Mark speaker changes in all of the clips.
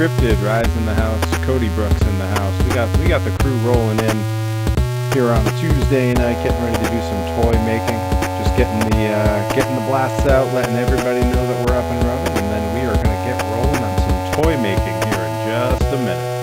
Speaker 1: Unscripted, Rise in the house, Cody Brooks in the house. We got the crew rolling in here on a Tuesday night, getting ready to do some toy making. Just getting the blasts out, letting everybody know that we're up and running, and then we are going to get rolling on some toy making here in just a minute.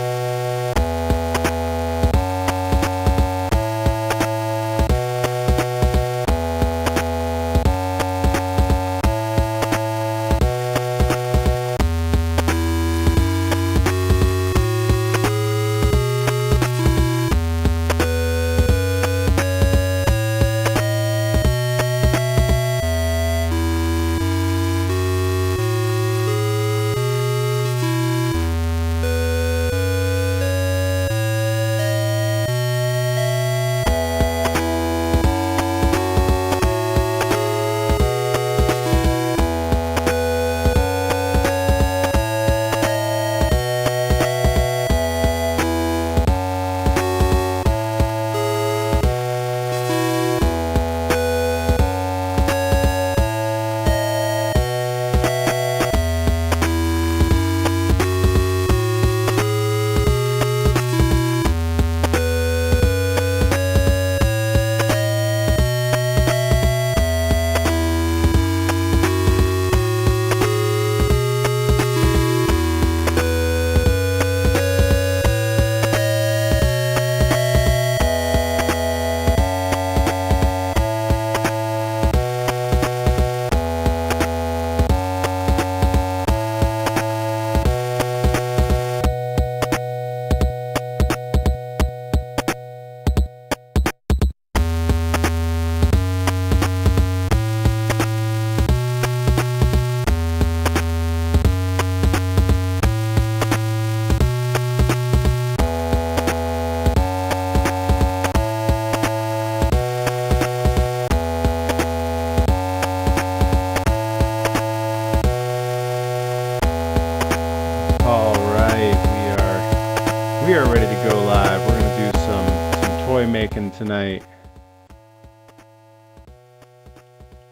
Speaker 1: We are ready to go live. We're going to do some toy making tonight.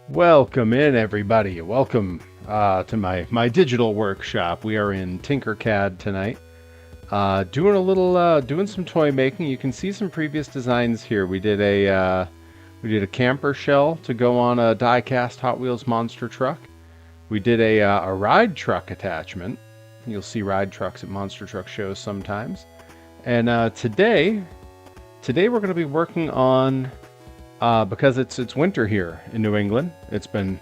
Speaker 1: Welcome in, everybody. Welcome to my digital workshop. We are in Tinkercad tonight, doing some toy making. You can see some previous designs here. We did a camper shell to go on a die-cast Hot Wheels monster truck. We did a ride truck attachment. You'll see ride trucks at monster truck shows sometimes. And today we're going to be working on, because it's winter here in New England. It's been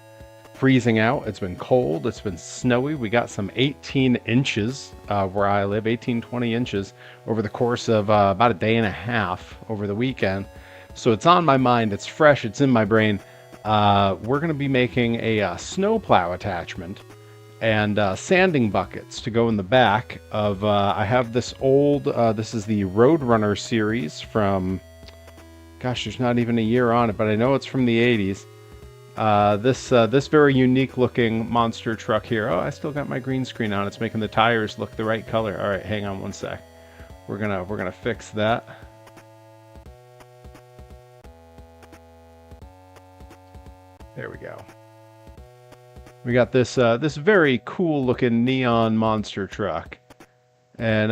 Speaker 1: freezing out. It's been cold. It's been snowy. We got some 18 inches where I live, 20 inches over the course of about a day and a half over the weekend. So it's on my mind. It's fresh. It's in my brain. We're going to be making a snowplow attachment and sanding buckets to go in the back of, I have this old, this is the Roadrunner series from, gosh, there's not even a year on it, but I know it's from the 80s. This very unique looking monster truck here. Oh, I still got my green screen on. It's making the tires look the right color. All right, hang on one sec. We're gonna fix that. There we go. We got this this very cool looking neon monster truck, and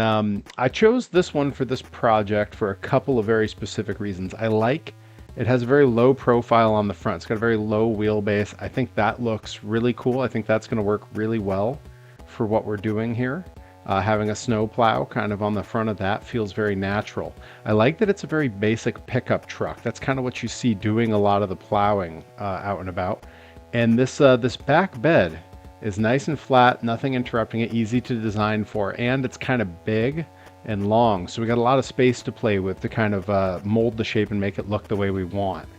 Speaker 1: I chose this one for this project for a couple of very specific reasons. It has a very low profile on the front. It's got a very low wheelbase. I think that looks really cool. I think that's going to work really well for what we're doing here. Having a snow plow kind of on the front of that feels very natural. I like that it's a very basic pickup truck. That's kind of what you see doing a lot of the plowing out and about. And this back bed is nice and flat, nothing interrupting it, easy to design for, and it's kind of big and long. So we got a lot of space to play with to kind of mold the shape and make it look the way we want.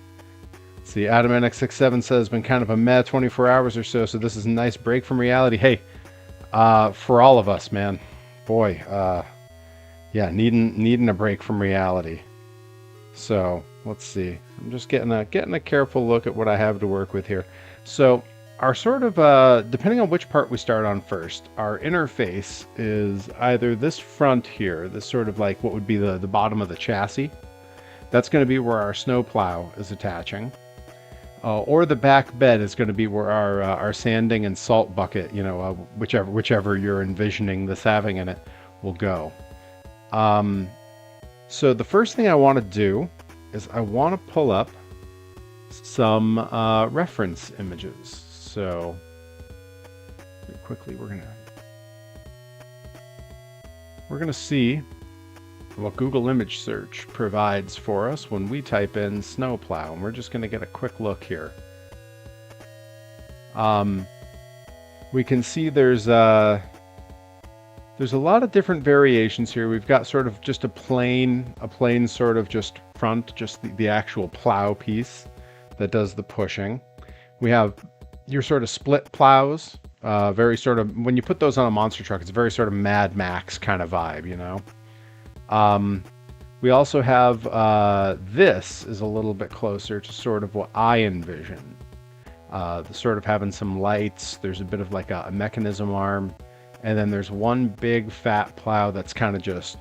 Speaker 1: See, Adam NX67 says, been kind of a meh 24 hours or so, so this is a nice break from reality. Hey, for all of us, man. Boy, yeah, needing a break from reality. So let's see. I'm just getting a careful look at what I have to work with here. So our sort of, depending on which part we start on first, our interface is either this front here, this sort of like what would be the bottom of the chassis. That's going to be where our snowplow is attaching. or the back bed is going to be where our sanding and salt bucket, whichever you're envisioning this having in it, will go. Um, so the first thing I want to do is I want to pull up some reference images. So quickly, we're gonna see what Google image search provides for us when we type in snowplow, and we're just going to get a quick look here. We can see there's a lot of different variations here. We've got sort of just a plain sort of just front, just the actual plow piece that does the pushing. We have your sort of split plows, very sort of, when you put those on a monster truck, it's a very sort of Mad Max kind of vibe, you know. We also have, this is a little bit closer to sort of what I envision. The sort of having some lights, there's a bit of like a mechanism arm, and then there's one big fat plow that's kind of just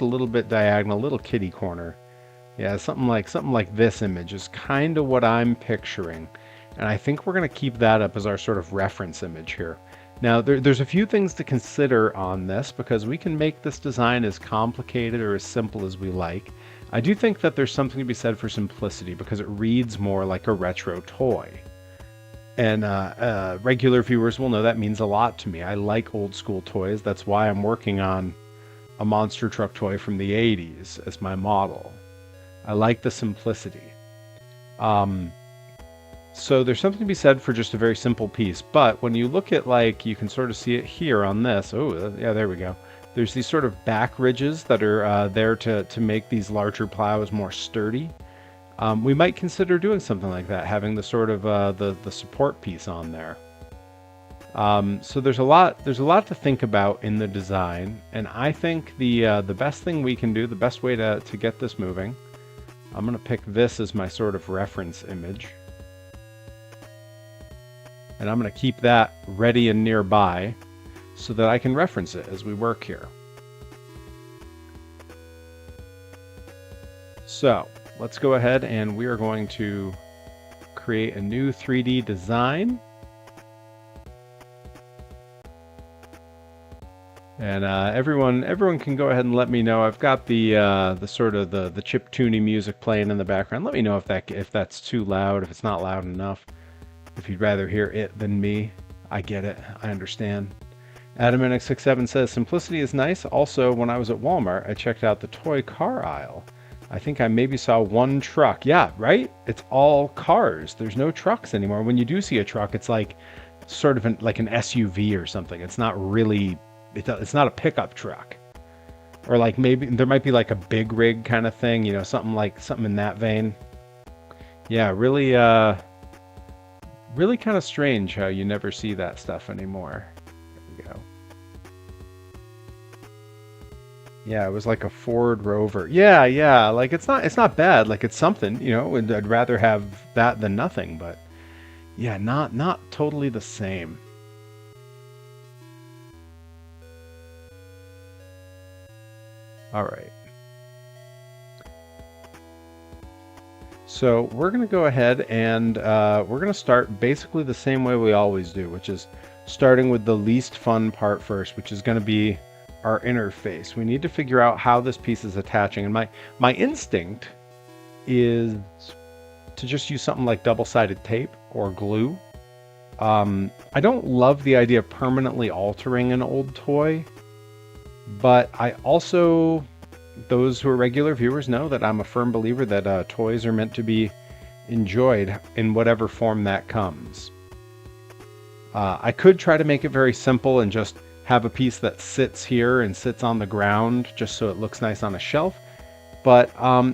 Speaker 1: a little bit diagonal, little kitty corner. Yeah, something like this image is kind of what I'm picturing. And I think we're going to keep that up as our sort of reference image here. Now, there's a few things to consider on this, because we can make this design as complicated or as simple as we like. I do think that there's something to be said for simplicity, because it reads more like a retro toy. And regular viewers will know that means a lot to me. I like old school toys. That's why I'm working on a monster truck toy from the 80s as my model. I like the simplicity. So there's something to be said for just a very simple piece. But when you look at, like, you can sort of see it here on this. Oh, yeah, there we go. There's these sort of back ridges that are there to make these larger plows more sturdy. We might consider doing something like that, having the sort of the support piece on there. So there's a lot to think about in the design, and I think the best thing we can do, the best way to get this moving, I'm going to pick this as my sort of reference image. And I'm going to keep that ready and nearby so that I can reference it as we work here. So let's go ahead, and we are going to create a new 3D design. And everyone can go ahead and let me know. I've got the sort of the chiptune music playing in the background. Let me know if that's too loud, if it's not loud enough. If you'd rather hear it than me, I get it. I understand. AdamNX67 says, simplicity is nice. Also, when I was at Walmart, I checked out the toy car aisle. I think I maybe saw one truck. Yeah, right? It's all cars. There's no trucks anymore. When you do see a truck, it's like sort of like an SUV or something. It's not really, it's not a pickup truck. Or like maybe there might be like a big rig kind of thing, you know, something in that vein. Yeah, really kind of strange how you never see that stuff anymore. There we go. Yeah, it was like a Ford Rover. Yeah, like it's not bad. Like it's something, you know, and I'd rather have that than nothing, but yeah, not totally the same. All right. So we're going to go ahead and we're going to start basically the same way we always do, which is starting with the least fun part first, which is going to be our interface. We need to figure out how this piece is attaching. And my instinct is to just use something like double-sided tape or glue. I don't love the idea of permanently altering an old toy, but I also... Those who are regular viewers know that I'm a firm believer that toys are meant to be enjoyed in whatever form that comes. I could try to make it very simple and just have a piece that sits here and sits on the ground just so it looks nice on a shelf. But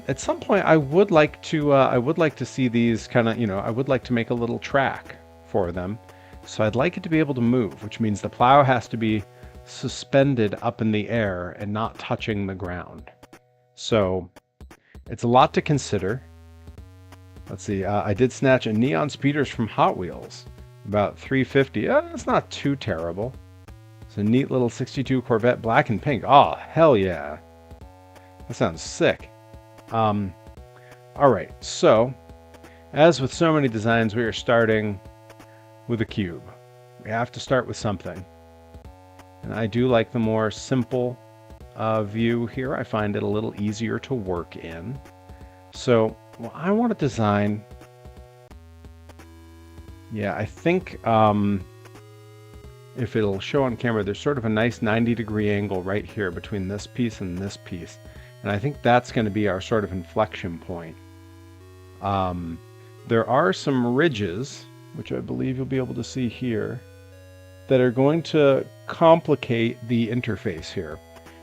Speaker 1: at some point, I would like to see these kind of, you know, I would like to make a little track for them. So I'd like it to be able to move, which means the plow has to be suspended up in the air and not touching the ground. So it's a lot to consider. Let's see, I did snatch a Neon Speeders from Hot Wheels, about $3.50. It's not too terrible. It's a neat little 62 Corvette, black and pink. Oh, hell yeah. That sounds sick. All right, so As with so many designs, we are starting with a cube. We have to start with something. And I do like the more simple view here. I find it a little easier to work in. So I want to design, yeah, I think if it'll show on camera, there's sort of a nice 90-degree angle right here between this piece and this piece. And I think that's going to be our sort of inflection point. There are some ridges, which I believe you'll be able to see here, that are going to complicate the interface here.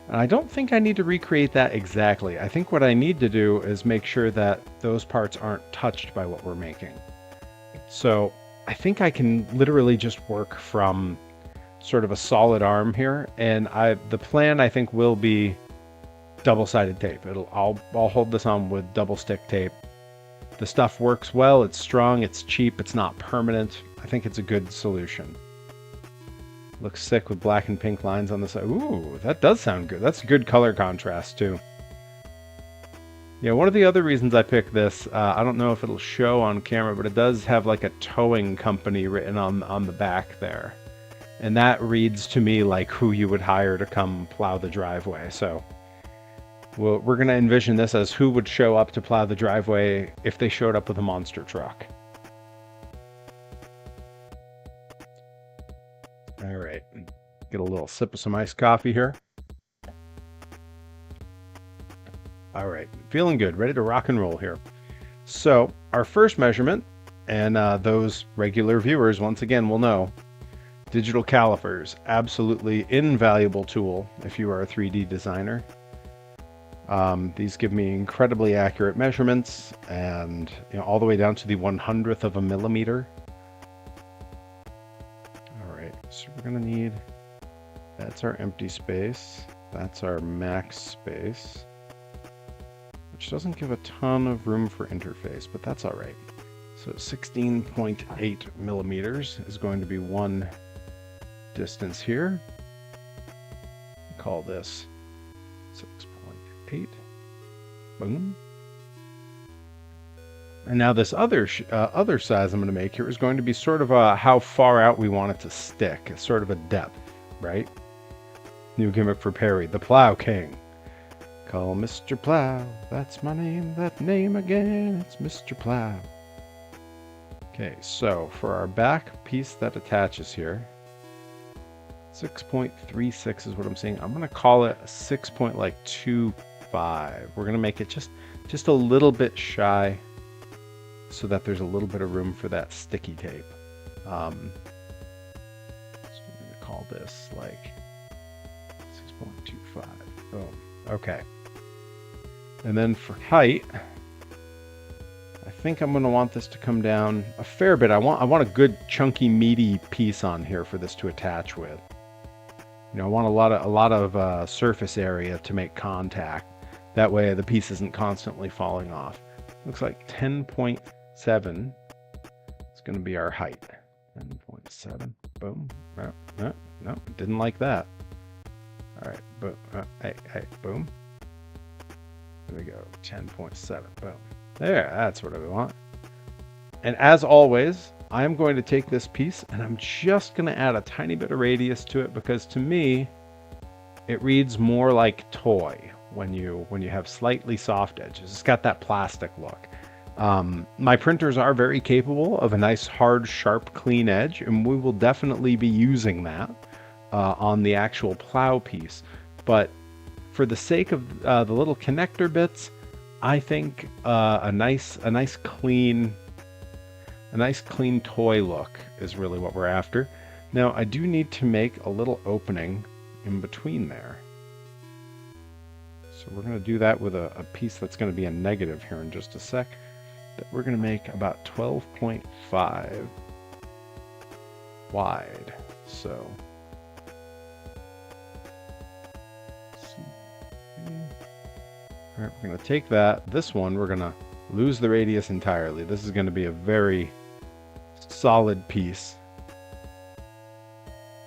Speaker 1: And I don't think I need to recreate that exactly. I think what I need to do is make sure that those parts aren't touched by what we're making. So I think I can literally just work from sort of a solid arm here. And the plan, I think, will be double-sided tape. I'll hold this on with double stick tape. The stuff works well, it's strong, it's cheap, it's not permanent. I think it's a good solution. Looks sick with black and pink lines on the side. Ooh, that does sound good. That's good color contrast too. Yeah, one of the other reasons I picked this, I don't know if it'll show on camera, but it does have like a towing company written on the back there. And that reads to me like who you would hire to come plow the driveway. So we're going to envision this as who would show up to plow the driveway if they showed up with a monster truck. All right, get a little sip of some iced coffee here. All right, feeling good, ready to rock and roll here. So our first measurement, and those regular viewers once again will know, digital calipers, absolutely invaluable tool if you are a 3D designer. These give me incredibly accurate measurements, and all the way down to the 100th of a millimeter. All right, so we're gonna need, that's our empty space, that's our max space, which doesn't give a ton of room for interface, but that's all right. So 16.8 millimeters is going to be one distance here. Call this 6.8. Boom. And now this other size I'm going to make here is going to be sort of how far out we want it to stick. It's sort of a depth, right? New gimmick for Perry, the Plow King. Call Mr. Plow, that's my name, that name again, it's Mr. Plow. Okay, so for our back piece that attaches here, 6.36 is what I'm saying. I'm going to call it 6.25. We're going to make it just a little bit shy so that there's a little bit of room for that sticky tape. So we're going to call this like 6.25. Boom. Okay. And then for height, I think I'm going to want this to come down a fair bit. I want a good chunky meaty piece on here for this to attach with. I want a lot of surface area to make contact. That way the piece isn't constantly falling off. Looks like 10.7 is going to be our height. 10.7. Boom. No, didn't like that. All right, boom. Hey, boom. There we go. 10.7. Boom. There, that's what we want. And as always, I'm going to take this piece and I'm just going to add a tiny bit of radius to it, because to me, it reads more like toy when you have slightly soft edges. It's got that plastic look. My printers are very capable of a nice, hard, sharp, clean edge, and we will definitely be using that on the actual plow piece. But for the sake of the little connector bits, I think a nice clean toy look is really what we're after. Now I do need to make a little opening in between there. So we're going to do that with a piece that's going to be a negative here in just a sec. That we're going to make about 12.5 wide. So all right, we're going to take that. This one, we're going to lose the radius entirely. This is going to be a very solid piece.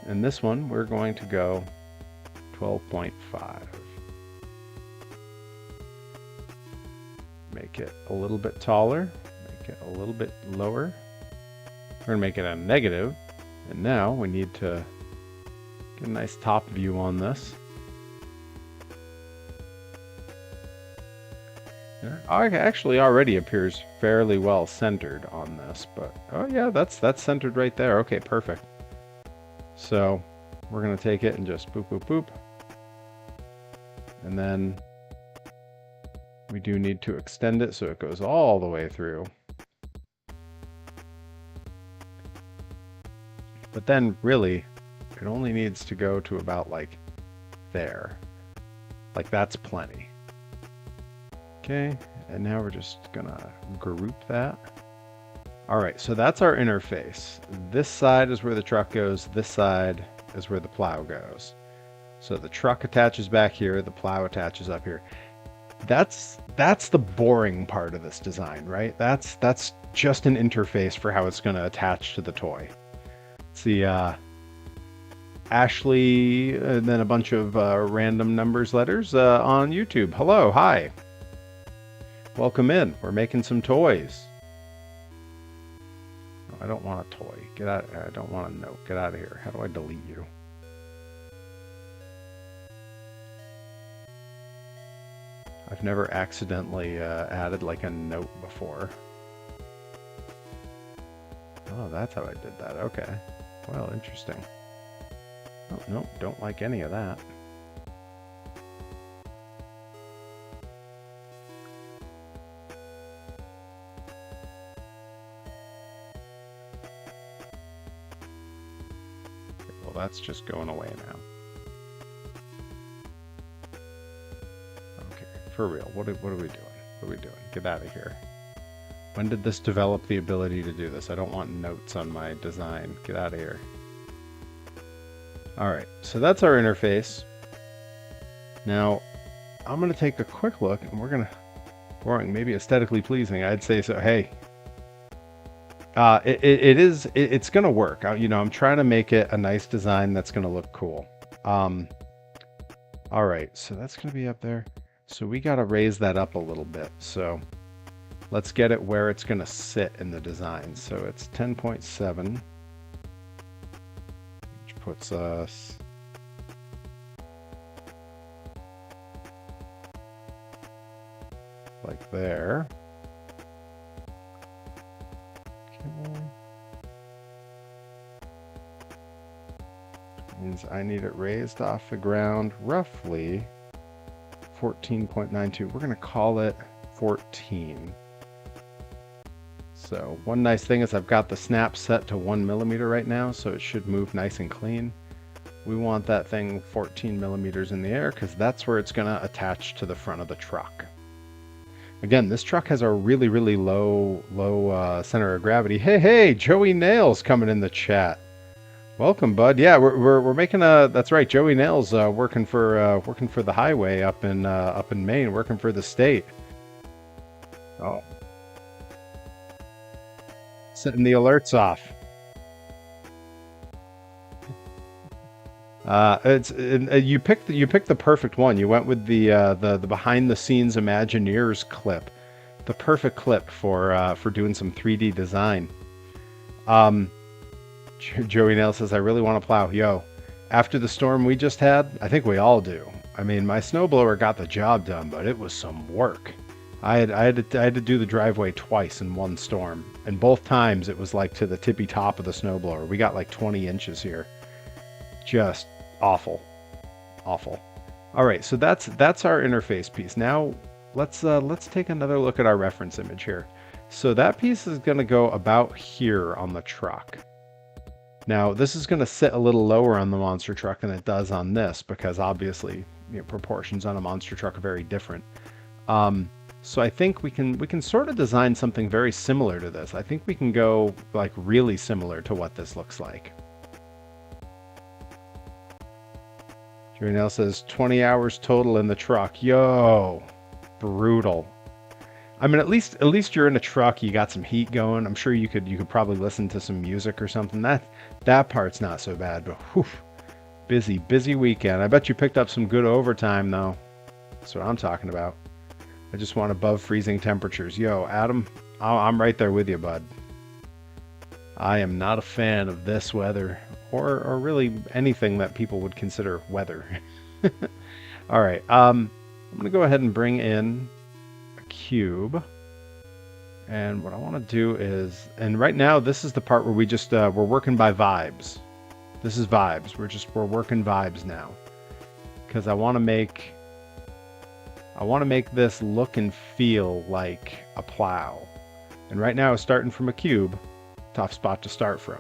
Speaker 1: And this one, we're going to go 12.5. Make it a little bit taller. Make make it a little bit lower. We're going to make it a negative. And now we need to get a nice top view on this. It actually already appears fairly well centered on this, but oh yeah, that's centered right there. Okay, perfect. So we're going to take it and just boop, boop, boop. And then we do need to extend it so it goes all the way through. But then really, it only needs to go to about like there. Like that's plenty. Okay, and now we're just gonna group that. All right, so that's our interface. This side is where the truck goes. This side is where the plow goes. So the truck attaches back here, the plow attaches up here. That's the boring part of this design, right? That's just an interface for how it's gonna attach to the toy. See, Ashley, and then a bunch of random numbers letters on YouTube. Hello, hi. Welcome in. We're making some toys. Oh, I don't want a toy. Get out. I don't want a note. Get out of here. How do I delete you? I've never accidentally added like a note before. Oh, that's how I did that. Okay. Well, interesting. Oh, no, don't like any of that. Well, that's just going away now. Okay, for real, what are we doing? What are we doing? Get out of here. When did this develop the ability to do this? I don't want notes on my design. Get out of here. All right, so that's our interface. Now, I'm gonna take a quick look and we're gonna, boring, maybe aesthetically pleasing, I'd say so. Hey, it's gonna work. You know, I'm trying to make it a nice design that's gonna look cool. All right, so that's gonna be up there. So we gotta raise that up a little bit. So let's get it where it's gonna sit in the design. So it's 10.7, which puts us like there. Okay. Means I need it raised off the ground roughly 14.92. We're going to call it 14. So one nice thing is I've got the snap set to 1 millimeter right now, so it should move nice and clean. We want that thing 14 millimeters in the air because that's where it's going to attach to the front of the truck. Again, this truck has a really, really low center of gravity. Hey, Joey Nails coming in the chat. Welcome, bud. Yeah, we're making a. That's right, Joey Nails working for the highway up in Maine, working for the state. Oh, setting the alerts off. You picked the perfect one. You went with the behind the scenes Imagineers clip, the perfect clip for doing some 3D design. Joey Nail says, I really want to plow. Yo, after the storm we just had, I think we all do. I mean, my snowblower got the job done, but it was some work. I had to do the driveway twice in one storm, and both times it was like to the tippy top of the snowblower. We got like 20 inches here. Just awful. All right, so that's our interface piece. Now let's take another look at our reference image here. So that piece is going to go about here on the truck. Now this is going to sit a little lower on the monster truck than it does on this, because obviously, you know, proportions on a monster truck are very different. So I think we can sort of design something very similar to this. I think we can go like really similar to what this looks like. Jerry Nell says 20 hours total in the truck. Yo, brutal. I mean, at least you're in a truck. You got some heat going. I'm sure you could probably listen to some music or something. That part's not so bad. But whew, busy weekend. I bet you picked up some good overtime though. That's what I'm talking about. I just want above freezing temperatures. Yo, Adam, I'm right there with you, bud. I am not a fan of this weather, or really anything that people would consider weather. All right, I'm gonna go ahead and bring in a cube. And what I want to do is, and right now this is the part where we just we're working by vibes. This is vibes. We're working vibes now, because I want to make this look and feel like a plow. And right now, starting from a cube, tough spot to start from.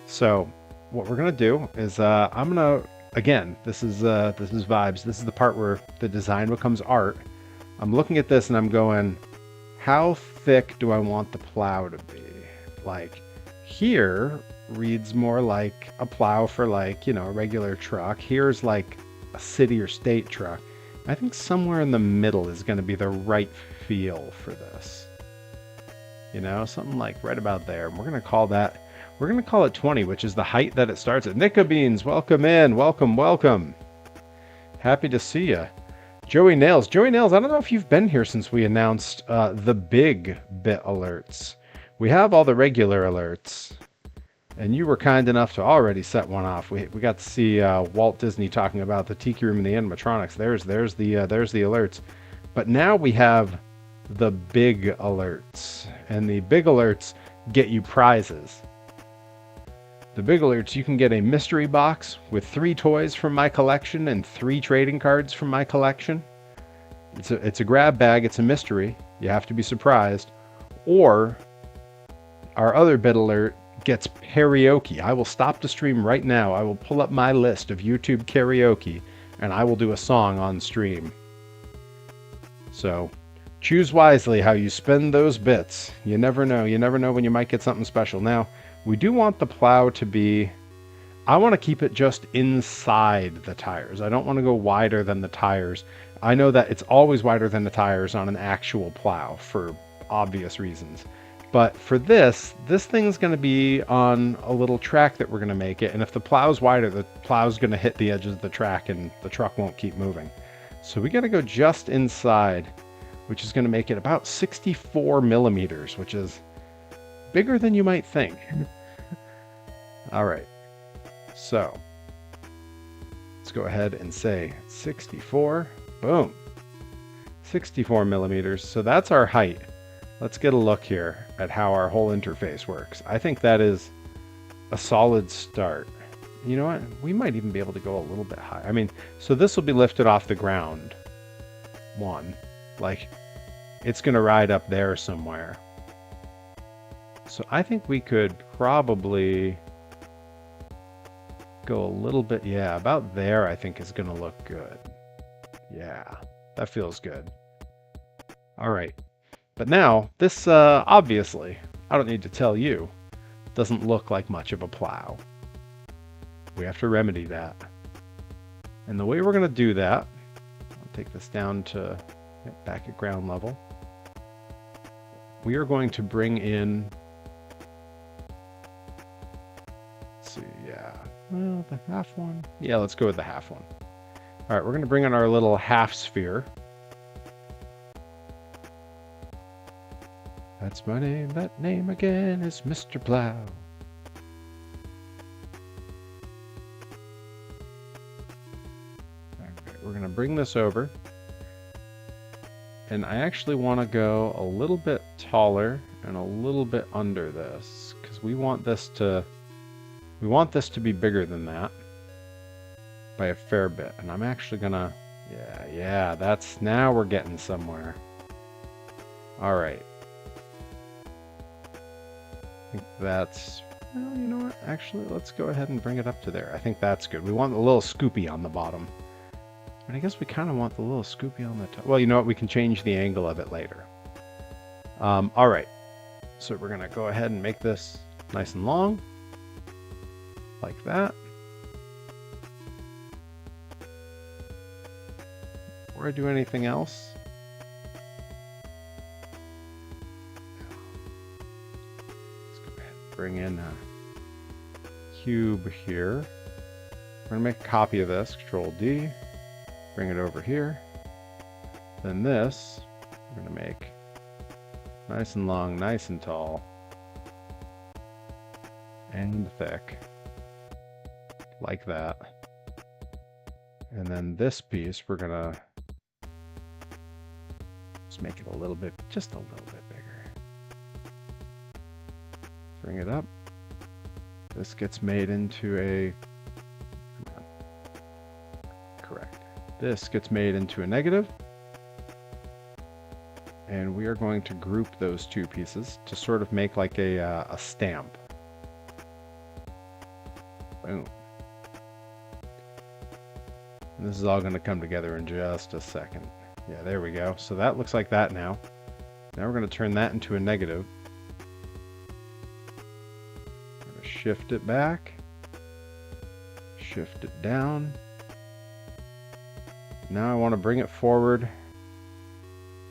Speaker 1: So what we're gonna do is I'm gonna, again, this is vibes. This is the part where the design becomes art. I'm looking at this and I'm going, how thick do I want the plow to be? Like here reads more like a plow for, like, you know, a regular truck. Here's like a city or state truck. I think somewhere in the middle is going to be the right feel for this. You know, something like right about there. And we're going to call it 20, which is the height that it starts at. Nicka Beans, welcome in. Welcome, welcome. Happy to see you. Joey Nails, I don't know if you've been here since we announced the big bit alerts. We have all the regular alerts, and you were kind enough to already set one off. We got to see Walt Disney talking about the Tiki Room and the animatronics. There's the alerts, but now we have the big alerts, and the big alerts get you prizes. The big alerts, you can get a mystery box with 3 toys from my collection and 3 trading cards from my collection. It's a grab bag, it's a mystery. You have to be surprised. Or our other bit alert gets karaoke. I will stop the stream right now. I will pull up my list of YouTube karaoke and I will do a song on stream. So choose wisely how you spend those bits. You never know. You never know when you might get something special. Now, we do want the plow to be, I want to keep it just inside the tires. I don't want to go wider than the tires. I know that it's always wider than the tires on an actual plow for obvious reasons. But for this thing's going to be on a little track that we're going to make it. And if the plow's wider, the plow's going to hit the edges of the track and the truck won't keep moving. So we got to go just inside, which is going to make it about 64 millimeters, which is bigger than you might think. All right, so let's go ahead and say 64. Boom, 64 millimeters. So that's our height. Let's get a look here at how our whole interface works. I think that is a solid start. You know what? We might even be able to go a little bit high. I mean, so this will be lifted off the ground. Like it's going to ride up there somewhere. So I think we could probably go a little bit, yeah, about there I think is going to look good. Yeah, that feels good. All right. But now, this obviously, I don't need to tell you, doesn't look like much of a plow. We have to remedy that. And the way we're going to do that, I'll take this down to back at ground level. We are going to bring in, let's see, yeah, well, the half one. Yeah, let's go with the half one. All right, we're going to bring in our little half sphere. That's my name. That name again is Mr. Plow. Okay, we're going to bring this over. And I actually want to go a little bit taller and a little bit under this, because we want this to be bigger than that by a fair bit. And I'm actually going to, yeah, that's, now we're getting somewhere. All right. I think that's, well, you know what? Actually, let's go ahead and bring it up to there. I think that's good. We want a little scoopy on the bottom. And I guess we kind of want the little scoopy on the top. Well, you know what? We can change the angle of it later. All right. So we're going to go ahead and make this nice and long. Like that. Before I do anything else, bring in a cube here. We're going to make a copy of this, Control D, bring it over here. Then this, we're going to make Nice and long, nice and tall. And thick. Like that. And then this piece, we're gonna just make it a little bit, just a little bit bigger. Bring it up. This gets made into a, correct. This gets made into a negative. And we are going to group those two pieces to sort of make like a stamp. Boom. And this is all going to come together in just a second. Yeah, there we go. So that looks like that now. Now we're going to turn that into a negative. I'm going to shift it back. Shift it down. Now I want to bring it forward.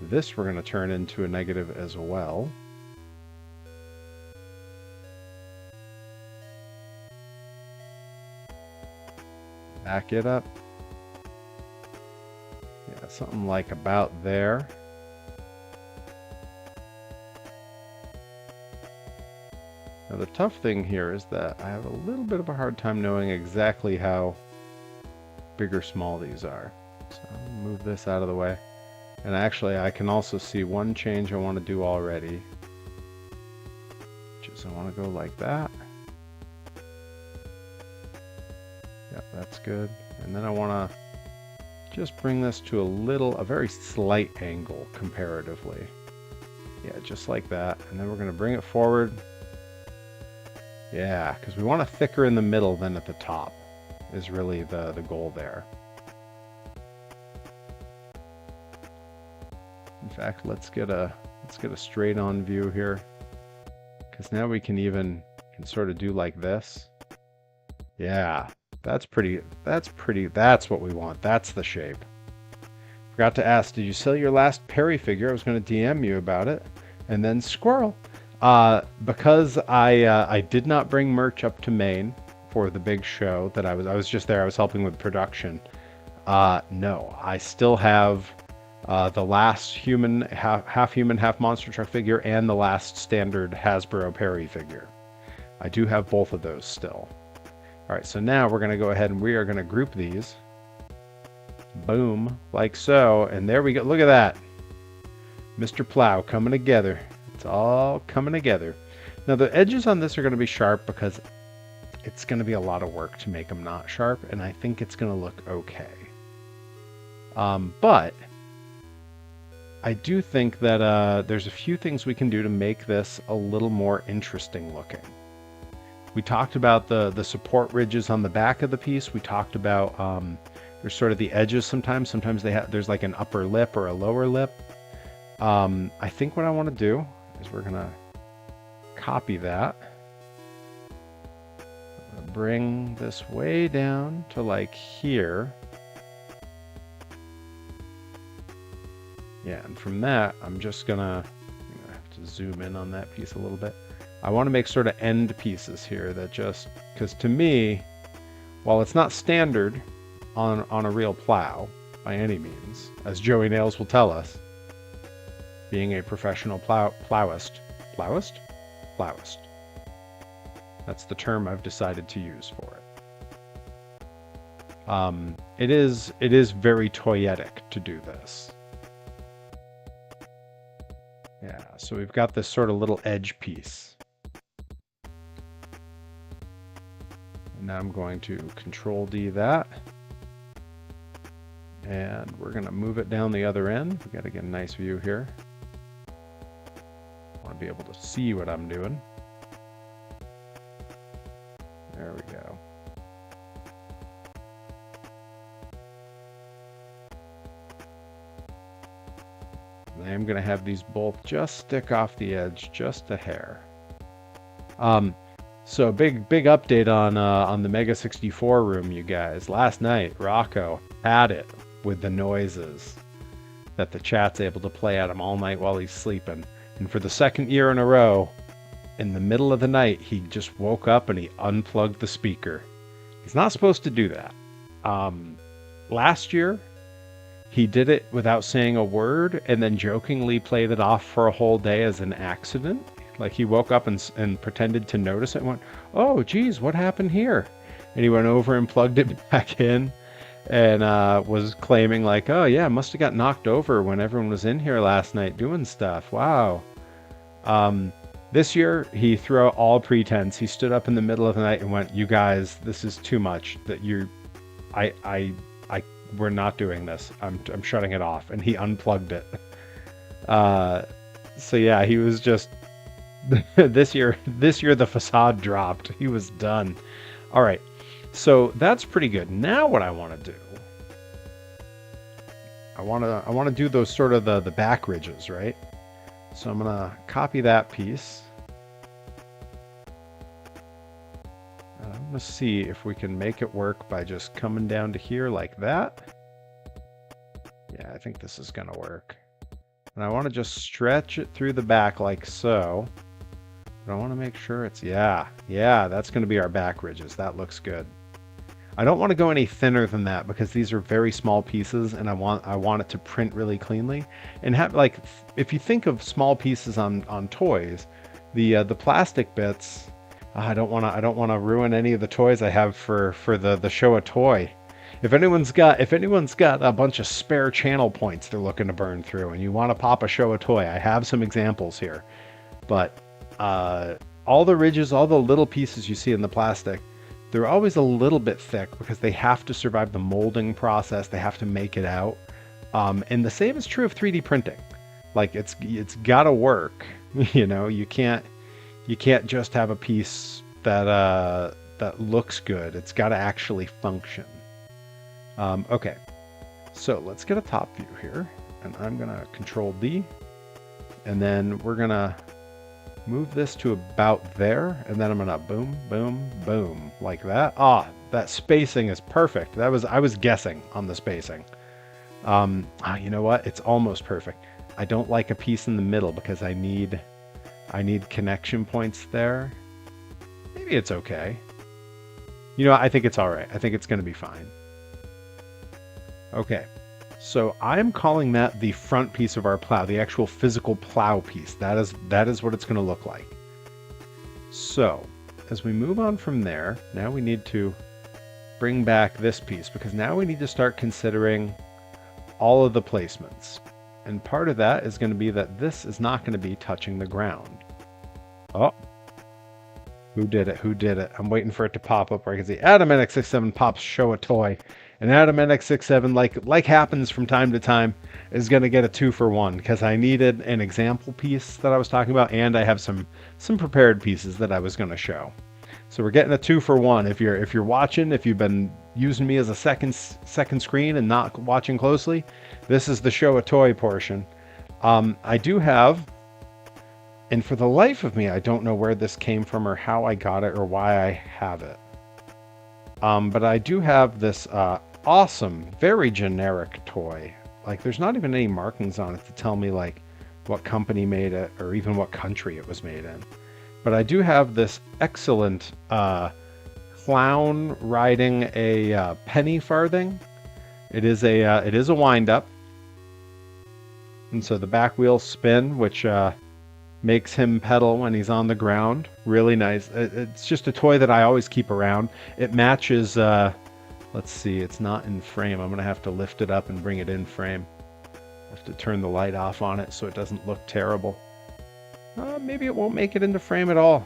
Speaker 1: This we're going to turn into a negative as well. Back it up. Yeah, something like about there. Now the tough thing here is that I have a little bit of a hard time knowing exactly how big or small these are. So I'll move this out of the way. And actually I can also see one change I want to do already. Which is I want to go like that. Yep, that's good. And then I want to just bring this to a very slight angle comparatively. Yeah, just like that. And then we're going to bring it forward. Yeah, because we want it thicker in the middle than at the top is really the goal there. In fact, let's get a straight on view here, because now we can sort of do like this. Yeah, that's what we want. That's the shape. Forgot to ask, did you sell your last Perry figure? I was going to DM you about it. And then squirrel. Because I did not bring merch up to Maine for the big show that I was just there. I was helping with production. No, I still have the last half human, half monster truck figure and the last standard Hasbro Perry figure. I do have both of those still. All right, so now we're going to go ahead and we are going to group these. Boom, like so. And there we go. Look at that. Mr. Plow coming together. It's all coming together. Now the edges on this are going to be sharp because it's going to be a lot of work to make them not sharp, and I think it's going to look okay. But I do think that there's a few things we can do to make this a little more interesting looking. We talked about the support ridges on the back of the piece. We talked about there's sort of the edges sometimes. Sometimes there's like an upper lip or a lower lip. I think what I want to do is we're going to copy that. I'm going to bring this way down to like here. Yeah, and from that, I'm going to have to zoom in on that piece a little bit. I want to make sort of end pieces here that because to me, while it's not standard on a real plow by any means, as Joey Nails will tell us, being a professional plowist. That's the term I've decided to use for it. It is very toyetic to do this. Yeah, so we've got this sort of little edge piece. And now I'm going to Control D that. And we're going to move it down the other end. We got to get a nice view here. Be able to see what I'm doing. There we go. And I'm going to have these both just stick off the edge just a hair. So big update on the Mega 64 room, you guys. Last night, Rocco had it with the noises that the chat's able to play at him all night while he's sleeping. And for the second year in a row, in the middle of the night, he just woke up and he unplugged the speaker. He's not supposed to do that. Last year, he did it without saying a word and then jokingly played it off for a whole day as an accident. Like he woke up and pretended to notice it and went, "Oh, geez, what happened here?" And he went over and plugged it back in and was claiming like, "Oh yeah, must have got knocked over when everyone was in here last night doing stuff. Wow." This year he threw out all pretense. He stood up in the middle of the night and went, "You guys, this is too much. That we're not doing this. I'm shutting it off." And he unplugged it. So yeah, he was just this year the facade dropped. He was done. All right. So that's pretty good. Now what I want to do, I want to do those sort of the back ridges, right? So I'm going to copy that piece. And I'm going to see if we can make it work by just coming down to here like that. Yeah, I think this is going to work. And I want to just stretch it through the back like so. But I want to make sure it's, yeah, that's going to be our back ridges. That looks good. I don't want to go any thinner than that because these are very small pieces and I want it to print really cleanly. And have, like, if you think of small pieces on toys, the plastic bits, I don't want to ruin any of the toys I have for the show a toy. If anyone's got a bunch of spare channel points they're looking to burn through and you want to pop a show a toy, I have some examples here. But all the ridges, all the little pieces you see in the plastic, they're always a little bit thick because they have to survive the molding process. They have to make it out. And the same is true of 3D printing. Like it's got to work. You know, you can't just have a piece that looks good. It's got to actually function. Okay, so let's get a top view here, and I'm gonna Control D, and then we're gonna move this to about there, and then I'm gonna boom, boom, boom, like that. That spacing is perfect. I was guessing on the spacing. You know what? It's almost perfect. I don't like a piece in the middle because I need connection points there. Maybe it's okay. You know, I think it's all right. I think it's gonna be fine. Okay. So I'm calling that the front piece of our plow, the actual physical plow piece. That is what it's going to look like. So as we move on from there, now we need to bring back this piece because now we need to start considering all of the placements. And part of that is going to be that this is not going to be touching the ground. Oh, who did it? Who did it? I'm waiting for it to pop up where I can see Adam NX67 pops show a toy. And Adam NX67, like happens from time to time, is going to get a 2-for-1 because I needed an example piece that I was talking about, and I have some prepared pieces that I was going to show. So we're getting a 2-for-1. If you're watching, if you've been using me as a second screen and not watching closely, this is the show a toy portion. I do have, and for the life of me, I don't know where this came from or how I got it or why I have it. But I do have this awesome, very generic toy. Like there's not even any markings on it to tell me like what company made it or even what country it was made in. But I do have this excellent clown riding a penny farthing. It is a wind up. And so the back wheels spin, which makes him pedal when he's on the ground. Really nice. It's just a toy that I always keep around. It matches, let's see, it's not in frame. I'm going to have to lift it up and bring it in frame. I have to turn the light off on it so it doesn't look terrible. Maybe it won't make it into frame at all.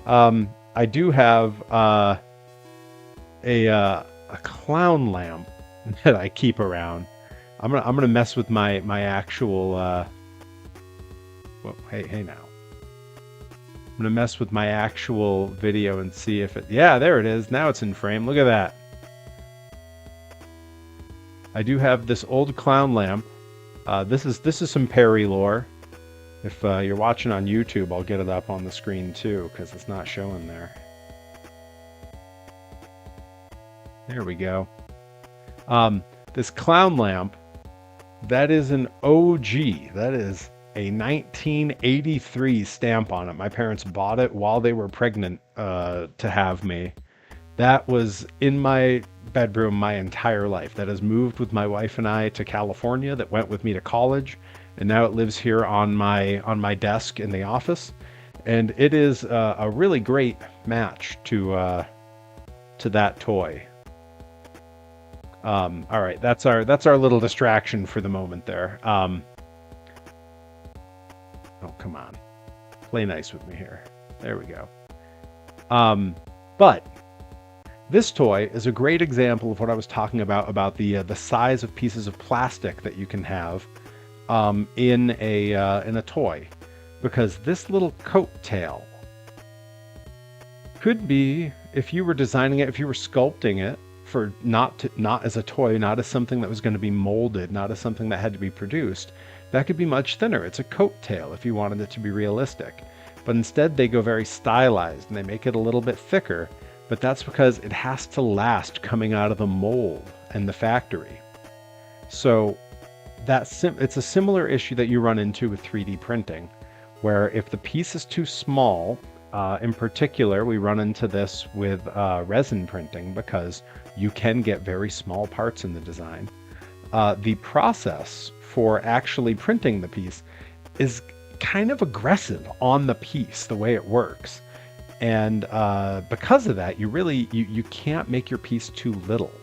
Speaker 1: I do have a clown lamp that I keep around. I'm gonna mess with my actual well, hey now. I'm gonna mess with my actual video and see if it, yeah, there it is. Now it's in frame. Look at that. I do have this old clown lamp. This is some Perry lore. If you're watching on YouTube, I'll get it up on the screen too, because it's not showing there. There we go. This clown lamp, that is an OG. That is a 1983 stamp on it. My parents bought it while they were pregnant to have me. That was in my bedroom my entire life. That has moved with my wife and I to California. That went with me to college, and now it lives here on my desk in the office. And it is a really great match to that toy. All right, that's our little distraction for the moment there. Oh, come on, play nice with me here. There we go. But this toy is a great example of what I was talking about the size of pieces of plastic that you can have in a toy, because this little coat tail could be, if you were designing it, if you were sculpting it for not as a toy, not as something that was going to be molded, not as something that had to be produced, that could be much thinner. It's a coat tail if you wanted it to be realistic. But instead they go very stylized and they make it a little bit thicker, but that's because it has to last coming out of the mold and the factory. So it's a similar issue that you run into with 3D printing, where if the piece is too small, in particular, we run into this with resin printing because you can get very small parts in the design. The process for actually printing the piece is kind of aggressive on the piece, the way it works. And because of that, you can't make your piece too little.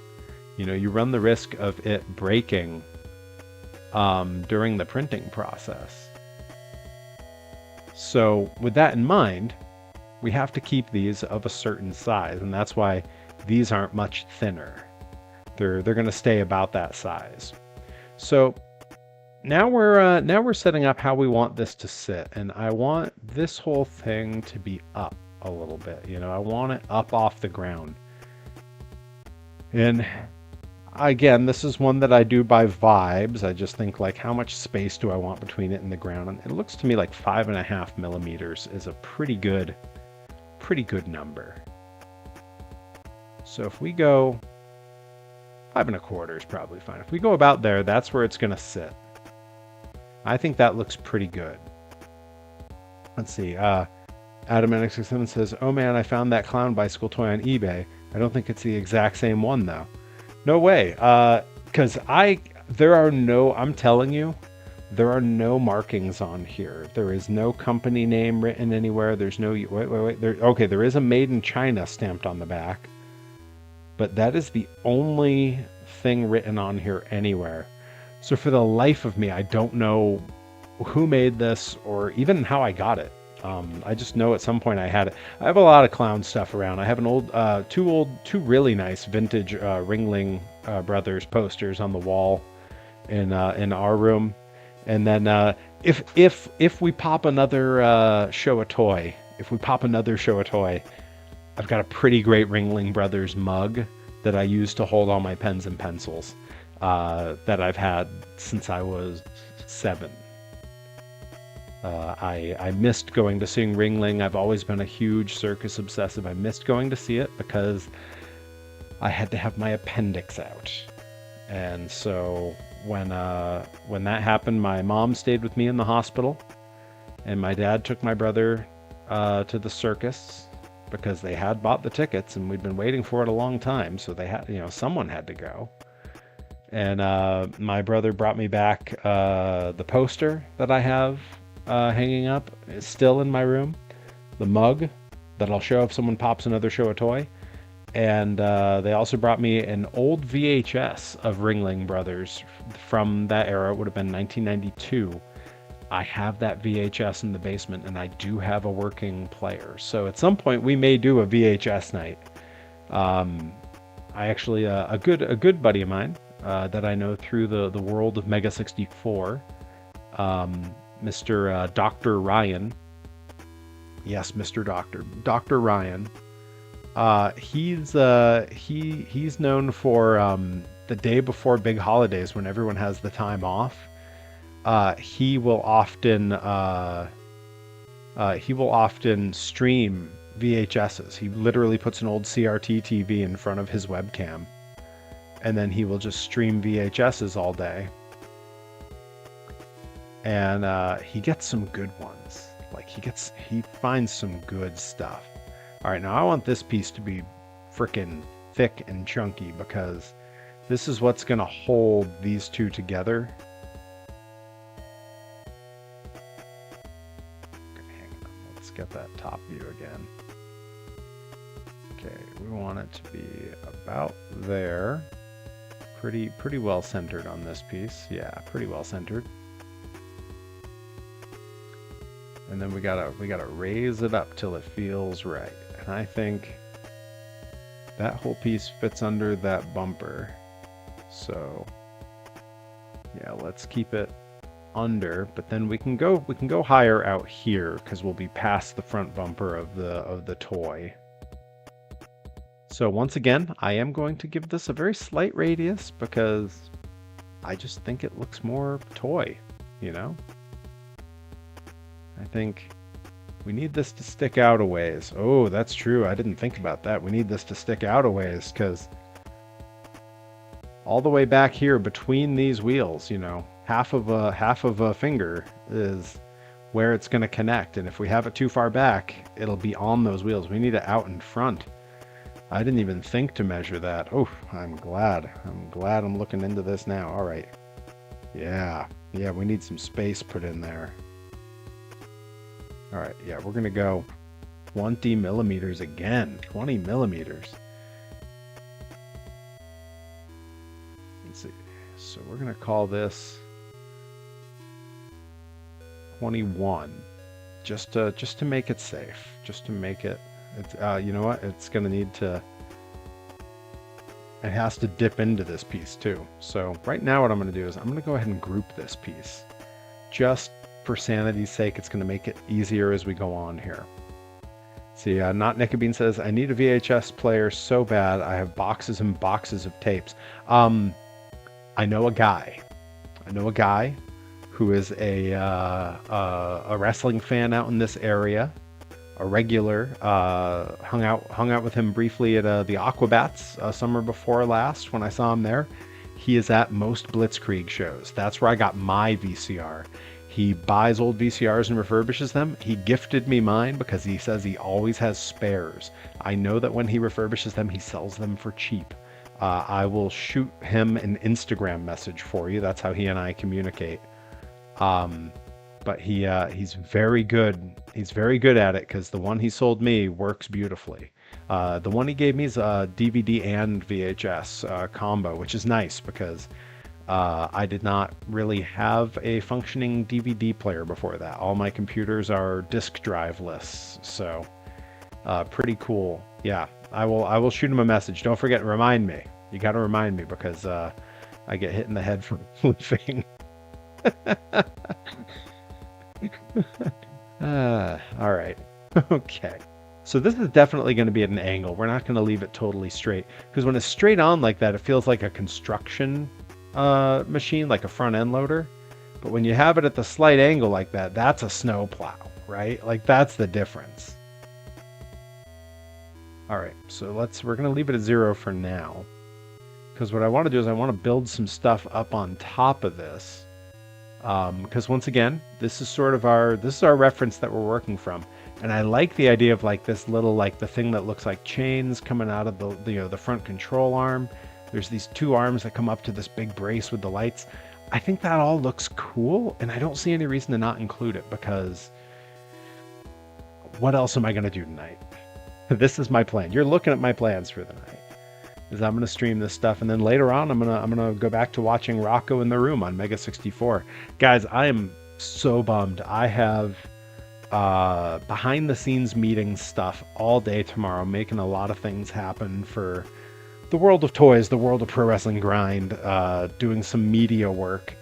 Speaker 1: You run the risk of it breaking during the printing process. So with that in mind, we have to keep these of a certain size, and that's why these aren't much thinner. They're going to stay about that size. So now we're setting up how we want this to sit, and I want this whole thing to be up a little bit. I want it up off the ground. And again, this is one that I do by vibes. I just think, like, how much space do I want between it and the ground? And it looks to me like 5.5 millimeters is a pretty good number. So if we go 5.25 is probably fine. If we go about there, that's where it's going to sit. I think that looks pretty good. Let's see. Adam NX67 says, "Oh man, I found that clown bicycle toy on eBay. I don't think it's the exact same one though." No way. Because I'm telling you, there are no markings on here. There is no company name written anywhere. There's no, wait. There is a made in China stamped on the back, but that is the only thing written on here anywhere. So for the life of me, I don't know who made this or even how I got it. I just know at some point I had it. I have a lot of clown stuff around. I have two really nice vintage Ringling Brothers posters on the wall in our room. And then if we pop another show a toy, I've got a pretty great Ringling Brothers mug that I use to hold all my pens and pencils that I've had since I was 7. I missed going to seeing Ringling. I've always been a huge circus obsessive. I missed going to see it because I had to have my appendix out. And so when that happened, my mom stayed with me in the hospital, and my dad took my brother to the circus because they had bought the tickets and we'd been waiting for it a long time. So they had, someone had to go. And my brother brought me back the poster that I have hanging up. It's still in my room. The mug that I'll show if someone pops another show a toy. And they also brought me an old VHS of Ringling Brothers from that era. It would have been 1992. I have that VHS in the basement, and I do have a working player. So at some point we may do a VHS night. I actually a good buddy of mine that I know through the world of Mega 64, Mr. Dr. Ryan. Yes, Mr. Dr. Ryan. He's known for the day before big holidays when everyone has the time off. He will often stream VHSs. He literally puts an old CRT TV in front of his webcam, and then he will just stream VHSs all day. And he gets some good ones. Like he finds some good stuff. All right, now I want this piece to be freaking thick and chunky, because this is what's going to hold these two together. Hang on, let's get that top view again. Okay, we want it to be about there. Pretty well centered on this piece. Yeah, pretty well centered. And then we gotta raise it up till it feels right. And I think that whole piece fits under that bumper. So yeah, let's keep it under, but then we can go higher out here because we'll be past the front bumper of the toy. So once again, I am going to give this a very slight radius because I just think it looks more toy, you know? I think we need this to stick out a ways. Oh, that's true. I didn't think about that. We need this to stick out a ways because all the way back here between these wheels, you know, half of a finger is where it's going to connect. And if we have it too far back, it'll be on those wheels. We need it out in front. I didn't even think to measure that. Oh, I'm glad I'm looking into this now. All right. Yeah, we need some space put in there. All right, yeah, we're going to go 20 millimeters again. 20 millimeters. Let's see. So we're going to call this 21. Just to make it safe. Just to make it... you know what? It's going to need to... It has to dip into this piece too. So right now what I'm going to do is I'm going to go ahead and group this piece. Just for sanity's sake, it's going to make it easier as we go on here. See, Not Nickabean says, I need a VHS player so bad. I have boxes and boxes of tapes. I know a guy who is a wrestling fan out in this area. A regular, hung out with him briefly at the Aquabats summer before last when I saw him there. He is at most Blitzkrieg shows. That's where I got my VCR. He buys old VCRs and refurbishes them. He gifted me mine because he says he always has spares. I know that when he refurbishes them, he sells them for cheap. I will shoot him an Instagram message for you. That's how he and I communicate. But he's very good. He's very good at it because the one he sold me works beautifully. The one he gave me is a DVD and VHS combo, which is nice because I did not really have a functioning DVD player before that. All my computers are disk drive-less, so pretty cool. Yeah, I will shoot him a message. Don't forget, remind me. You got to remind me because I get hit in the head for flipping. All right. Okay. So this is definitely going to be at an angle. We're not going to leave it totally straight because when it's straight on like that, it feels like a construction machine, like a front end loader. But when you have it at the slight angle like that, that's a snow plow, right? Like that's the difference. All right. So we're going to leave it at 0 for now because what I want to do is I want to build some stuff up on top of this. Because once again, this is our reference that we're working from. And I like the idea of like this little, like the thing that looks like chains coming out of the front control arm. There's these two arms that come up to this big brace with the lights. I think that all looks cool. And I don't see any reason to not include it because what else am I going to do tonight? This is my plan. You're looking at my plans for the night. Is I'm going to stream this stuff, and then later on I'm going to go back to watching Rocco in the Room on Mega 64. Guys, I am so bummed. I have behind the scenes meeting stuff all day tomorrow, making a lot of things happen for the world of toys, the world of Pro Wrestling Grind, doing some media work,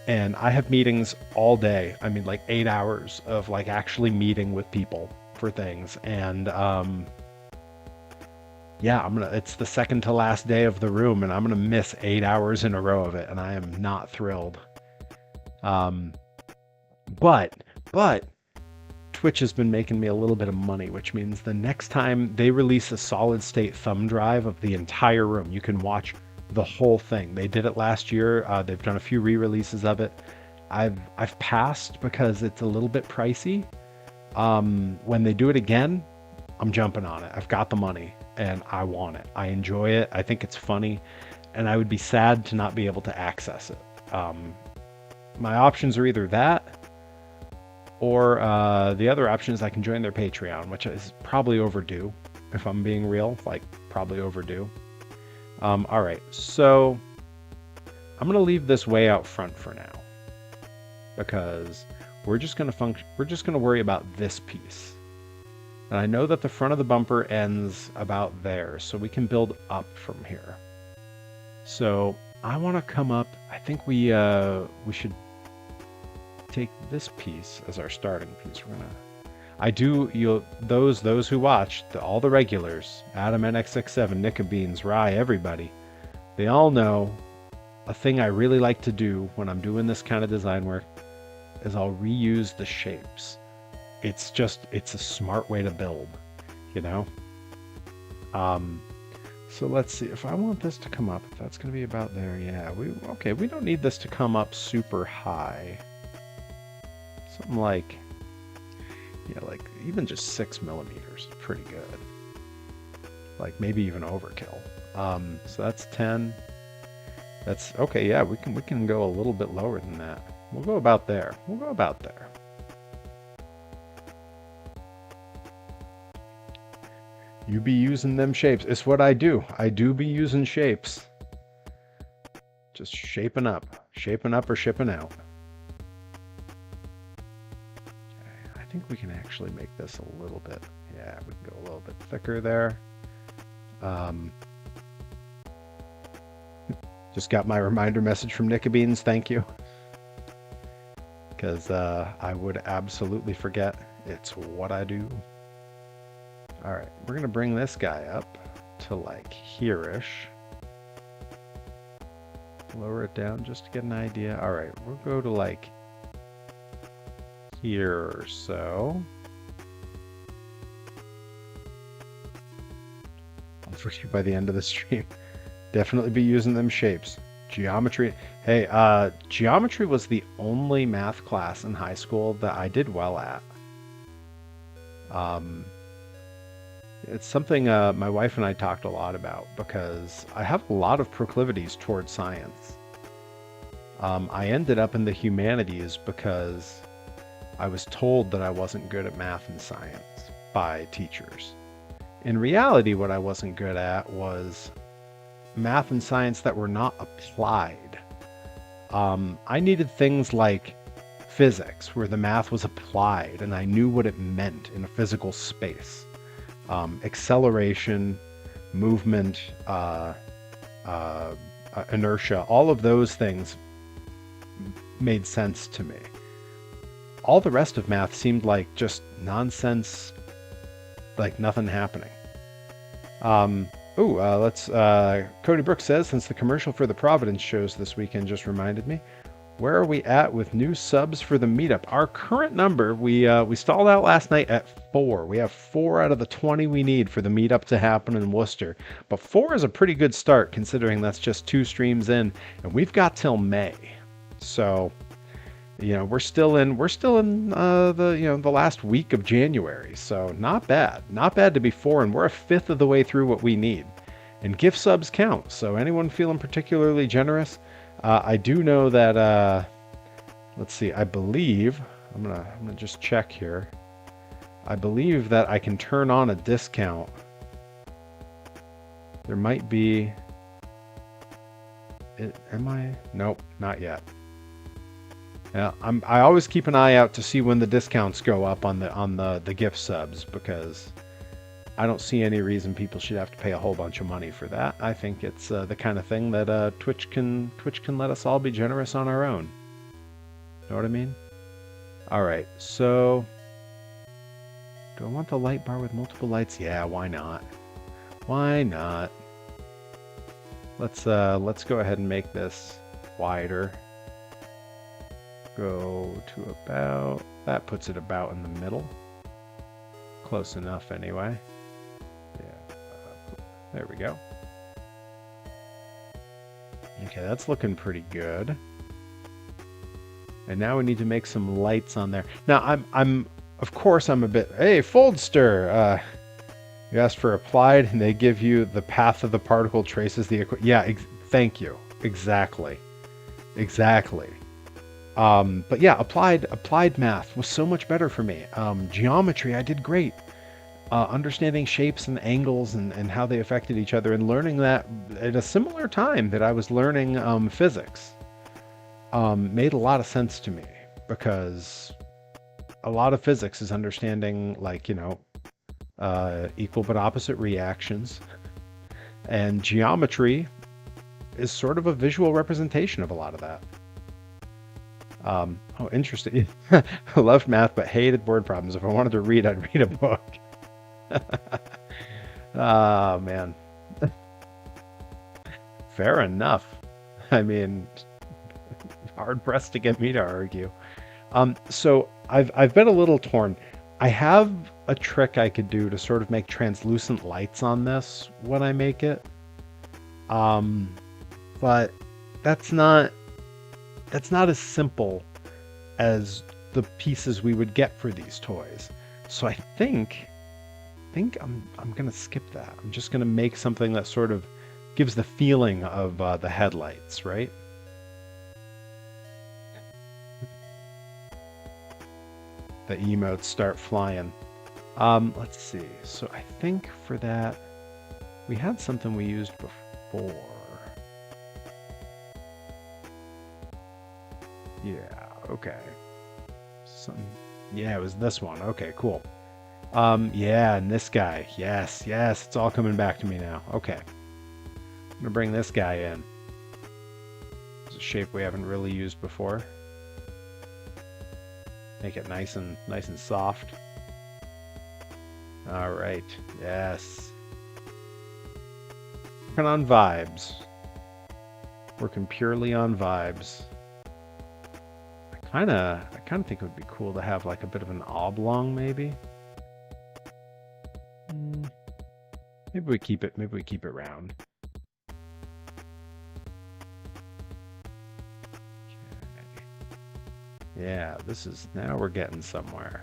Speaker 1: and I have meetings all day. I mean, like 8 hours of like actually meeting with people for things, and yeah, it's the second to last day of the Room, and I'm gonna miss 8 hours in a row of it, and I am not thrilled. But Twitch has been making me a little bit of money, which means the next time they release a solid state thumb drive of the entire Room, you can watch the whole thing. They did it last year. They've done a few re-releases of it. I've passed because it's a little bit pricey. When they do it again, I'm jumping on it. I've got the money. and I want it. I enjoy it. I think it's funny, and I would be sad to not be able to access it. My options are either that, or the other option is I can join their Patreon, which is probably overdue, if I'm being real, like probably overdue. All right, so I'm gonna leave this way out front for now because we're just gonna worry about this piece. And I know that the front of the bumper ends about there, so we can build up from here. So I want to come up. I think we should take this piece as our starting piece. We're gonna. Those who watched, all the regulars, Adam NX67, Nika Beans, Rye, everybody, they all know a thing I really like to do when I'm doing this kind of design work is I'll reuse the shapes. It's a smart way to build, you know? So let's see, if I want this to come up, if that's gonna be about there, yeah, we don't need this to come up super high. Something like, yeah, like even just 6 millimeters is pretty good. Like maybe even overkill. So that's 10. That's okay, yeah, we can go a little bit lower than that. We'll go about there. You be using them shapes. It's what I do. I do be using shapes. Just shaping up or shipping out. Okay, I think we can actually make this a little bit. Yeah, we can go a little bit thicker there. Just got my reminder message from Nika Beans. Thank you. Because I would absolutely forget. It's what I do. All right, we're going to bring this guy up to like here-ish. Lower it down just to get an idea. All right, we'll go to like here or so. I'll forget by the end of the stream. Definitely be using them shapes. Geometry. Hey, geometry was the only math class in high school that I did well at. It's something my wife and I talked a lot about because I have a lot of proclivities towards science. I ended up in the humanities because I was told that I wasn't good at math and science by teachers. In reality, what I wasn't good at was math and science that were not applied. I needed things like physics, where the math was applied and I knew what it meant in a physical space. Acceleration, movement, inertia, all of those things made sense to me. All the rest of math seemed like just nonsense, like nothing happening. Cody Brooks says, since the commercial for the Providence shows this weekend just reminded me, where are we at with new subs for the meetup? Our current number, we stalled out last night at 4. We have 4 out of the 20 we need for the meetup to happen in Worcester. But 4 is a pretty good start considering that's just 2 streams in, and we've got till May. So, you know, we're still in the last week of January. So not bad to be 4, and we're a fifth of the way through what we need. And gift subs count. So anyone feeling particularly generous, I do know that, let's see, I believe, I'm gonna just check here. I believe that I can turn on a discount. There might be, nope, not yet. Yeah, I always keep an eye out to see when the discounts go up on the gift subs, because I don't see any reason people should have to pay a whole bunch of money for that. I think it's the kind of thing that Twitch can let us all be generous on our own. Know what I mean? All right, so do I want the light bar with multiple lights? Yeah, why not? Why not? Let's go ahead and make this wider. Go to about, that puts it about in the middle. Close enough anyway. Yeah, there we go. Okay, that's looking pretty good. And now we need to make some lights on there. Now I'm of course I'm a bit, hey Foldster, You asked for applied, and they give you the path of the particle traces the yeah. Thank you. Exactly. Exactly. But yeah, applied math was so much better for me. Geometry, I did great. Understanding shapes and angles and how they affected each other, and learning that at a similar time that I was learning physics, made a lot of sense to me because a lot of physics is understanding, like, equal but opposite reactions, and geometry is sort of a visual representation of a lot of that. Oh, interesting. I loved math, but hated word problems. If I wanted to read, I'd read a book. Oh, man. Fair enough. I mean, hard pressed to get me to argue. So I've been a little torn. I have a trick I could do to sort of make translucent lights on this when I make it. But that's not as simple as the pieces we would get for these toys. So I think I'm gonna skip that. I'm just gonna make something that sort of gives the feeling of the headlights, right? The emotes start flying. Let's see. So I think for that, we had something we used before. Yeah, okay. Yeah, it was this one. Okay, cool. Yeah, and this guy. Yes, it's all coming back to me now. Okay. I'm gonna bring this guy in. It's a shape we haven't really used before. Make it nice and soft. All right. Yes. Working on vibes. Working purely on vibes. I kind of think it would be cool to have like a bit of an oblong, maybe. Maybe we keep it round. Okay. Yeah, now we're getting somewhere.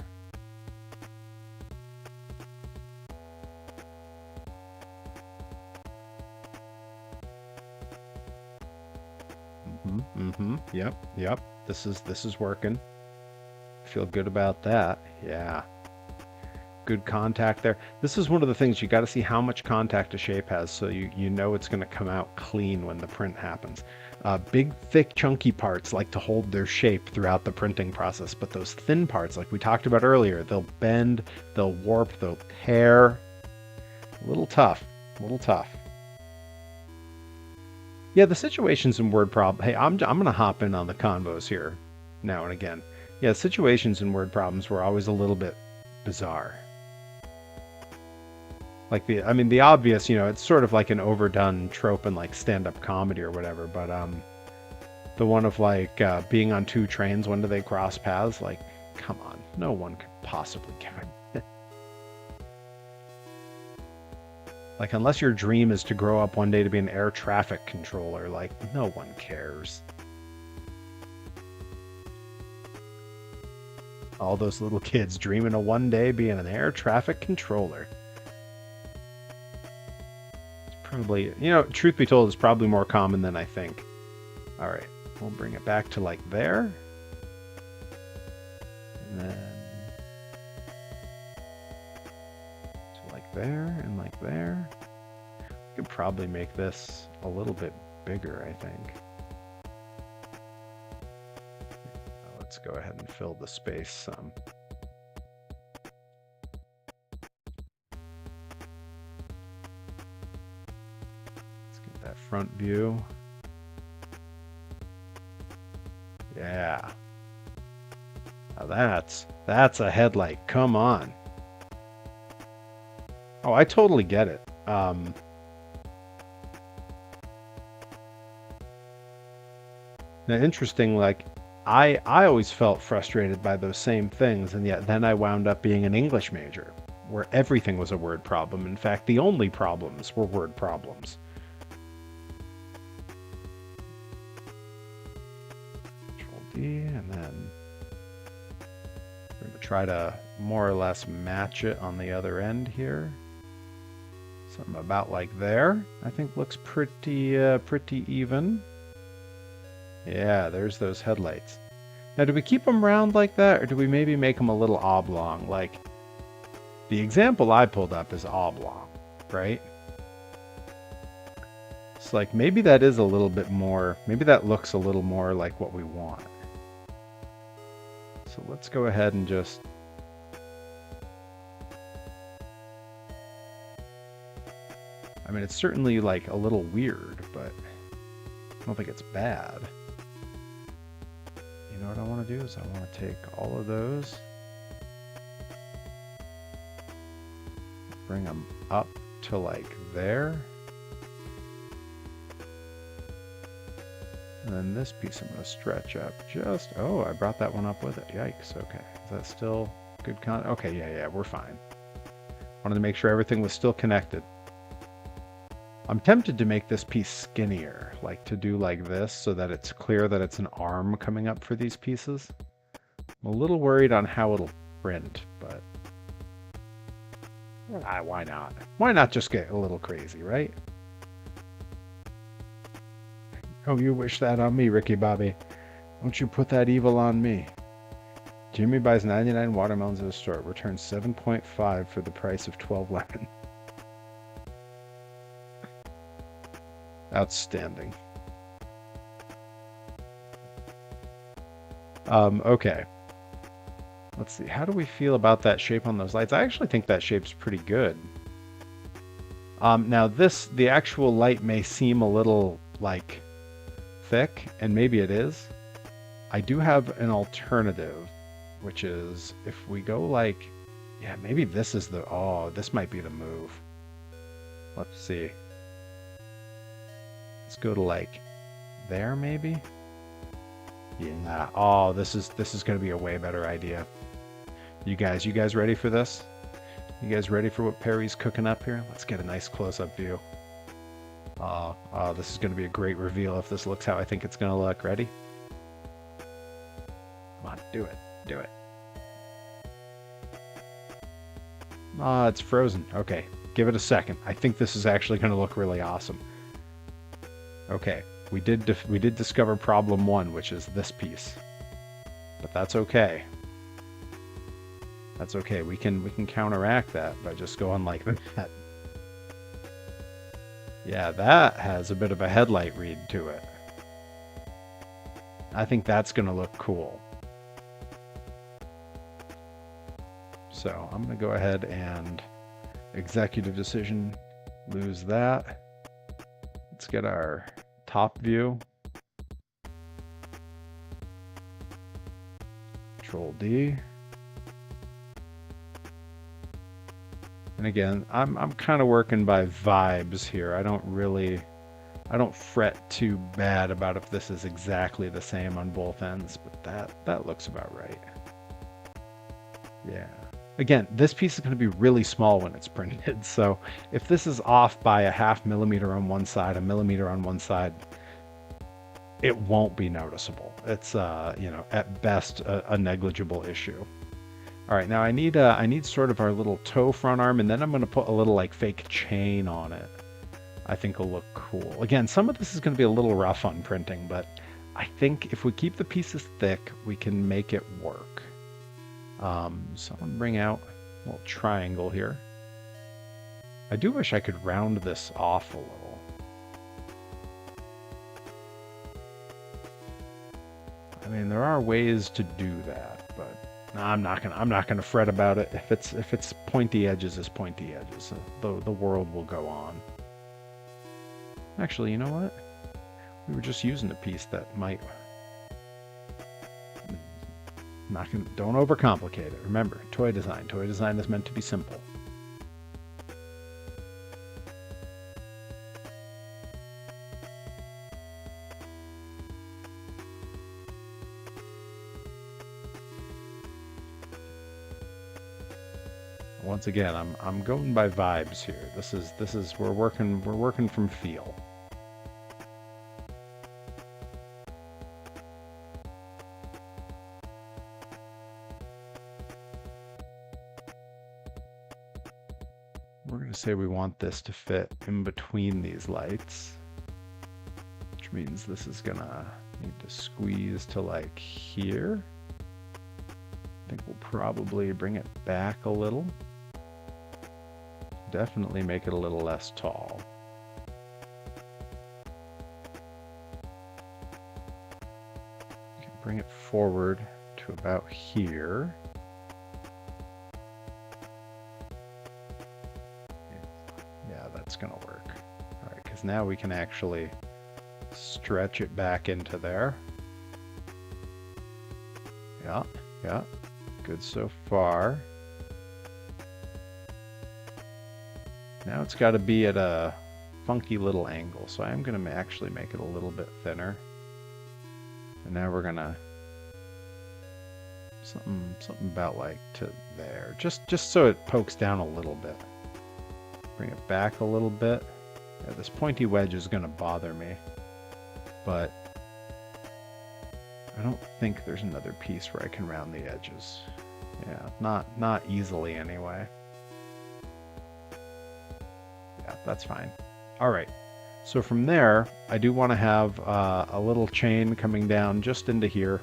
Speaker 1: Yep. This is working. Feel good about that. Yeah. Good contact there. This is one of the things you got to see how much contact a shape has, so you know it's going to come out clean when the print happens. Big, thick, chunky parts like to hold their shape throughout the printing process, but those thin parts, like we talked about earlier, they'll bend, they'll warp, they'll tear. A little tough. Yeah, the situations in word problem. Hey, I'm gonna hop in on the convos here now and again. Yeah, situations in word problems were always a little bit bizarre. Like the obvious, it's sort of like an overdone trope in like stand-up comedy or whatever, but the one of like being on two trains, when do they cross paths? Like, come on, no one could possibly care. Like, unless your dream is to grow up one day to be an air traffic controller, like, no one cares. All those little kids dreaming of one day being an air traffic controller. It's probably, truth be told, it's probably more common than I think. All right, we'll bring it back to like there. And then there and like there. We could probably make this a little bit bigger, I think. Let's go ahead and fill the space some. Let's get that front view. Yeah. Now that's a headlight. Come on. Oh, I totally get it. Now, interesting, like, I always felt frustrated by those same things, and yet then I wound up being an English major, where everything was a word problem. In fact, the only problems were word problems. Control D, and then we're going to try to more or less match it on the other end here. Something about like there, I think looks pretty even. Yeah, there's those headlights. Now, do we keep them round like that, or do we maybe make them a little oblong? Like, the example I pulled up is oblong, right? It's like, maybe that is a little bit more, maybe that looks a little more like what we want. So let's go ahead and just... I mean, it's certainly like a little weird, but I don't think it's bad. You know what I want to do is I want to take all of those, bring them up to like there. And then this piece I'm going to stretch up just... Oh, I brought that one up with it. Yikes. Okay. Is that still good Okay, yeah, we're fine. Wanted to make sure everything was still connected. I'm tempted to make this piece skinnier, like to do like this so that it's clear that it's an arm coming up for these pieces. I'm a little worried on how it'll print, but why not? Why not just get a little crazy, right? Oh, you wish that on me, Ricky Bobby. Don't you put that evil on me. Jimmy buys 99 watermelons at a store. Returns 7.5 for the price of 12 lemon. Outstanding. Okay. Let's see. How do we feel about that shape on those lights? I actually think that shape's pretty good. Now the actual light may seem a little like thick, and maybe it is. I do have an alternative, which is if we go like, yeah, maybe this is the, oh, this might be the move. Let's see. Let's go to like there, maybe. Yeah. Oh, this is going to be a way better idea. You guys ready for this? You guys ready for what Perry's cooking up here? Let's get a nice close-up view. Oh, this is going to be a great reveal if this looks how I think it's going to look. Ready? Come on, do it. Do it. Ah, it's frozen. Okay, give it a second. I think this is actually going to look really awesome. Okay, we did discover problem one, which is this piece. But that's okay. That's okay. We can counteract that by just going like that. Yeah, that has a bit of a headlight read to it. I think that's going to look cool. So I'm going to go ahead and executive decision, lose that. Let's get our top view. Control D. And again, I'm kind of working by vibes here. I don't fret too bad about if this is exactly the same on both ends, but that looks about right. Yeah. Again, this piece is going to be really small when it's printed, so if this is off by a 0.5 millimeter on one side, 1 millimeter on one side, it won't be noticeable. It's you know, at best a negligible issue. All right, now I need sort of our little toe front arm, and then I'm going to put a little like fake chain on it. I think will look cool. Again, some of this is going to be a little rough on printing, but I think if we keep the pieces thick, we can make it work. So I'm going to bring out a little triangle here. I do wish I could round this off a little. I mean, there are ways to do that, but I'm not gonna fret about it. If it's pointy edges, it's pointy edges. The world will go on. Actually, you know what? We were just using a piece that might. Don't overcomplicate it. Remember, toy design. Toy design is meant to be simple. Once again, I'm going by vibes here. This is we're working from feel. we're going to say we want this to fit in between these lights, which means this is going to need to squeeze to like here. I think we'll probably bring it back a little. Definitely make it a little less tall. You can bring it forward to about here. Yeah, that's gonna work. All right, because now we can actually stretch it back into there. Yeah, yeah, good so far. Now it's got to be at a funky little angle, so I am going to actually make it a little bit thinner. And now we're going to something about like to there, just so it pokes down a little bit. Bring it back a little bit. Yeah, this pointy wedge is going to bother me, but I don't think there's another piece where I can round the edges. Yeah, not easily anyway. Yeah, that's fine. All right. So from there, I do want to have a little chain coming down just into here.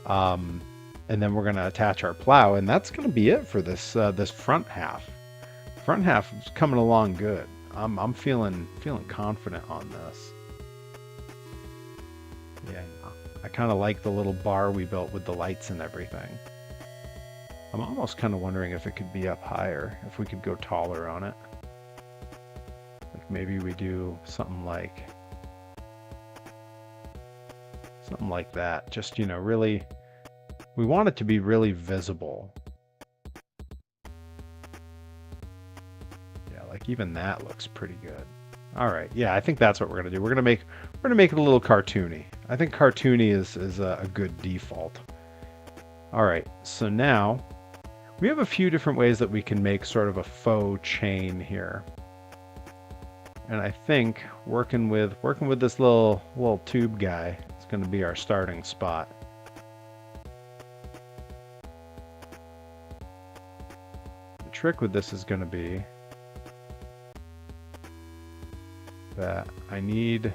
Speaker 1: And then we're going to attach our plow, and that's going to be it for this this front half. Front half is coming along good. I'm feeling confident on this. Yeah, I kind of like the little bar we built with the lights and everything. I'm almost kind of wondering if it could be up higher, if we could go taller on it. Like maybe we do something like that. Just, you know, really, we want it to be really visible. Yeah, like even that looks pretty good. All right, yeah, I think that's what we're gonna do. We're gonna make it a little cartoony. I think cartoony is a good default. All right, so now we have a few different ways that we can make sort of a faux chain here. And I think working with this little tube guy is going to be our starting spot. The trick with this is going to be that I need,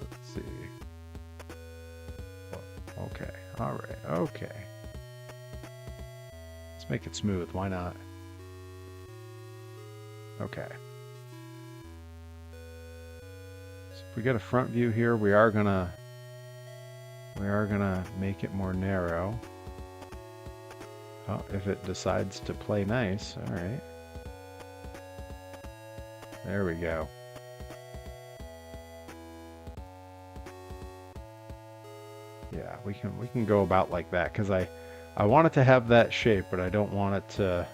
Speaker 1: let's see. Okay, all right, okay. Let's make it smooth, why not? Okay. If we get a front view here, we are gonna make it more narrow. Oh, if it decides to play nice, all right. There we go. Yeah, we can go about like that, because I want it to have that shape, but I don't want it to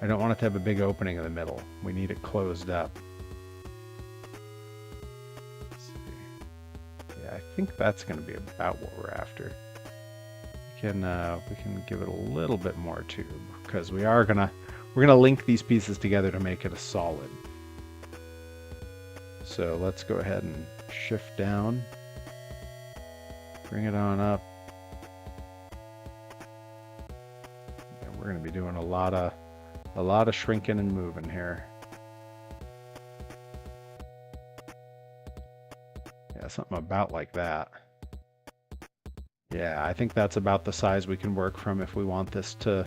Speaker 1: have a big opening in the middle. We need it closed up. I think that's going to be about what we're after. We can give it a little bit more tube, because we're gonna link these pieces together to make it a solid. So let's go ahead and shift down, bring it on up. And we're going to be doing a lot of shrinking and moving here. Yeah, something about like that. Yeah, I think that's about the size we can work from if we want this to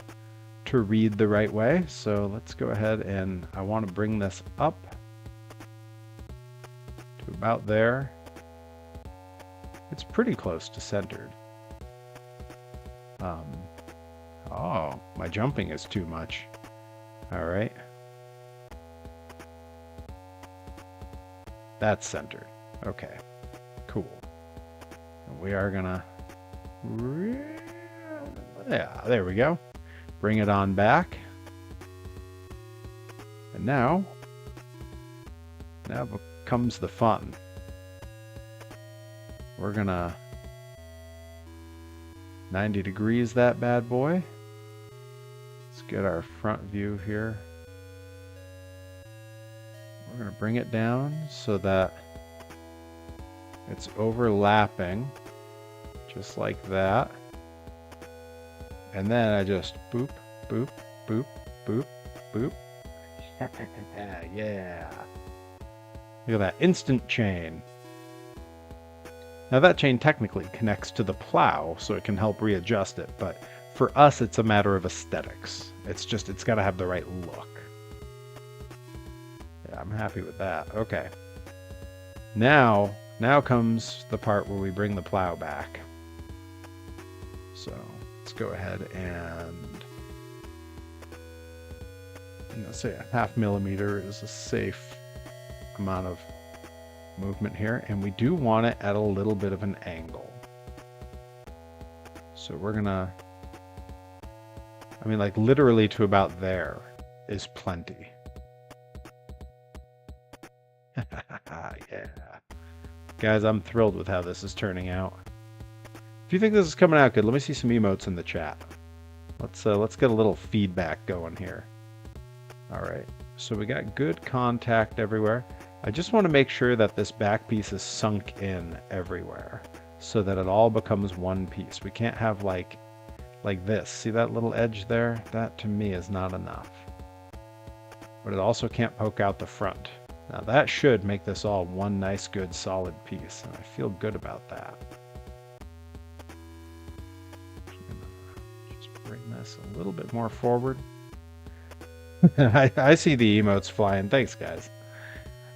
Speaker 1: read the right way. So let's go ahead, and I want to bring this up to about there. It's pretty close to centered. Oh, my jumping is too much. All right. That's centered. Okay, cool. And we are gonna, yeah, there we go. Bring it on back. And now comes the fun. We're gonna 90 degrees that bad boy. Let's get our front view here. We're gonna bring it down so that it's overlapping, just like that. And then I just boop, boop, boop, boop, Boop. Yeah. Look at that instant chain. Now that chain technically connects to the plow, so it can help readjust it, but for us it's a matter of aesthetics. It's got to have the right look. Yeah, I'm happy with that. Okay. Now comes the part where we bring the plow back. So let's go ahead and, say a 0.5 millimeter is a safe amount of movement here, and we do want it at a little bit of an angle. So we're gonna, like literally to about there is plenty. Yeah. Guys, I'm thrilled with how this is turning out. If you think this is coming out good, let me see some emotes in the chat. Let's get a little feedback going here. All right, so we got good contact everywhere. I just want to make sure that this back piece is sunk in everywhere so that it all becomes one piece. We can't have like this. See that little edge there? That to me is not enough. But it also can't poke out the front. Now that should make this all one nice, good, solid piece, and I feel good about that. Just bring this a little bit more forward. I see the emotes flying. Thanks, guys.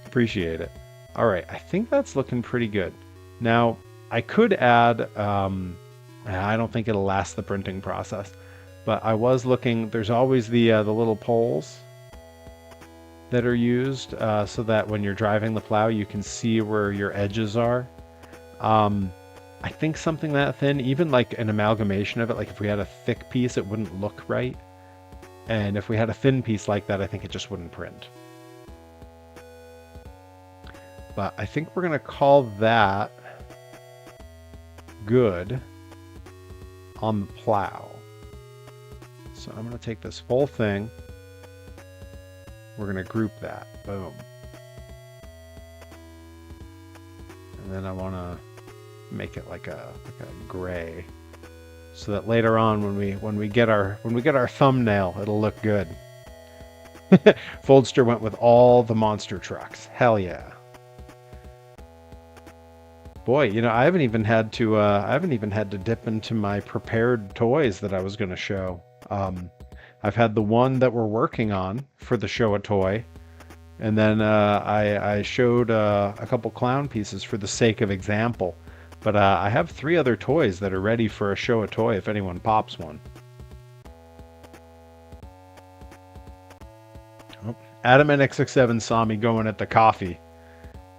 Speaker 1: Appreciate it. All right, I think that's looking pretty good. Now, I could add, I don't think it'll last the printing process, but I was looking, there's always the little poles that are used so that when you're driving the plow, you can see where your edges are. I think something that thin, even like an amalgamation of it, like if we had a thick piece, it wouldn't look right. And if we had a thin piece like that, I think it just wouldn't print. But I think we're going to call that good on the plow. So I'm going to take this whole thing. We're going to group that. Boom. And then I want to make it like a gray, so that later on when we get our thumbnail, it'll look good. Foldster went with all the monster trucks. Hell yeah. Boy, I haven't even had to dip into my prepared toys that I was going to show. I've had the one that we're working on for the show a toy, and then I showed a couple clown pieces for the sake of example. But I have 3 other toys that are ready for a show a toy if anyone pops one. Oh, Adam NX67 saw me going at the coffee.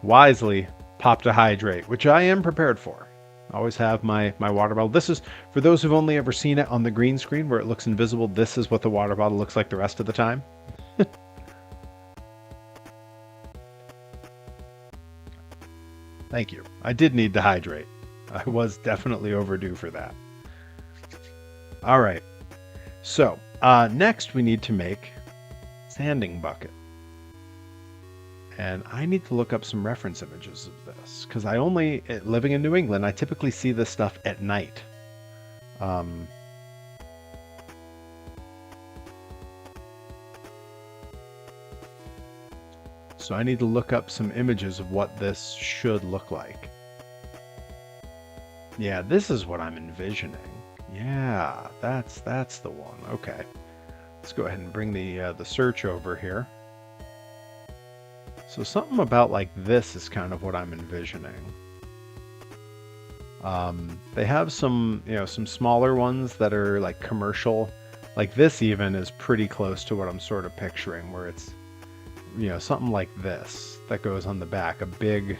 Speaker 1: Wisely popped a hydrate, which I am prepared for. I always have my water bottle. This is, for those who've only ever seen it on the green screen where it looks invisible, this is what the water bottle looks like the rest of the time. Thank you. I did need to hydrate. I was definitely overdue for that. All right. So next we need to make sanding bucket. And I need to look up some reference images of this because living in New England, I typically see this stuff at night. So I need to look up some images of what this should look like. Yeah, this is what I'm envisioning. Yeah, that's the one. Okay. Let's go ahead and bring the search over here. So something about like this is kind of what I'm envisioning. They have some smaller ones that are like commercial. Like this even is pretty close to what I'm sort of picturing, where it's, something like this that goes on the back, a big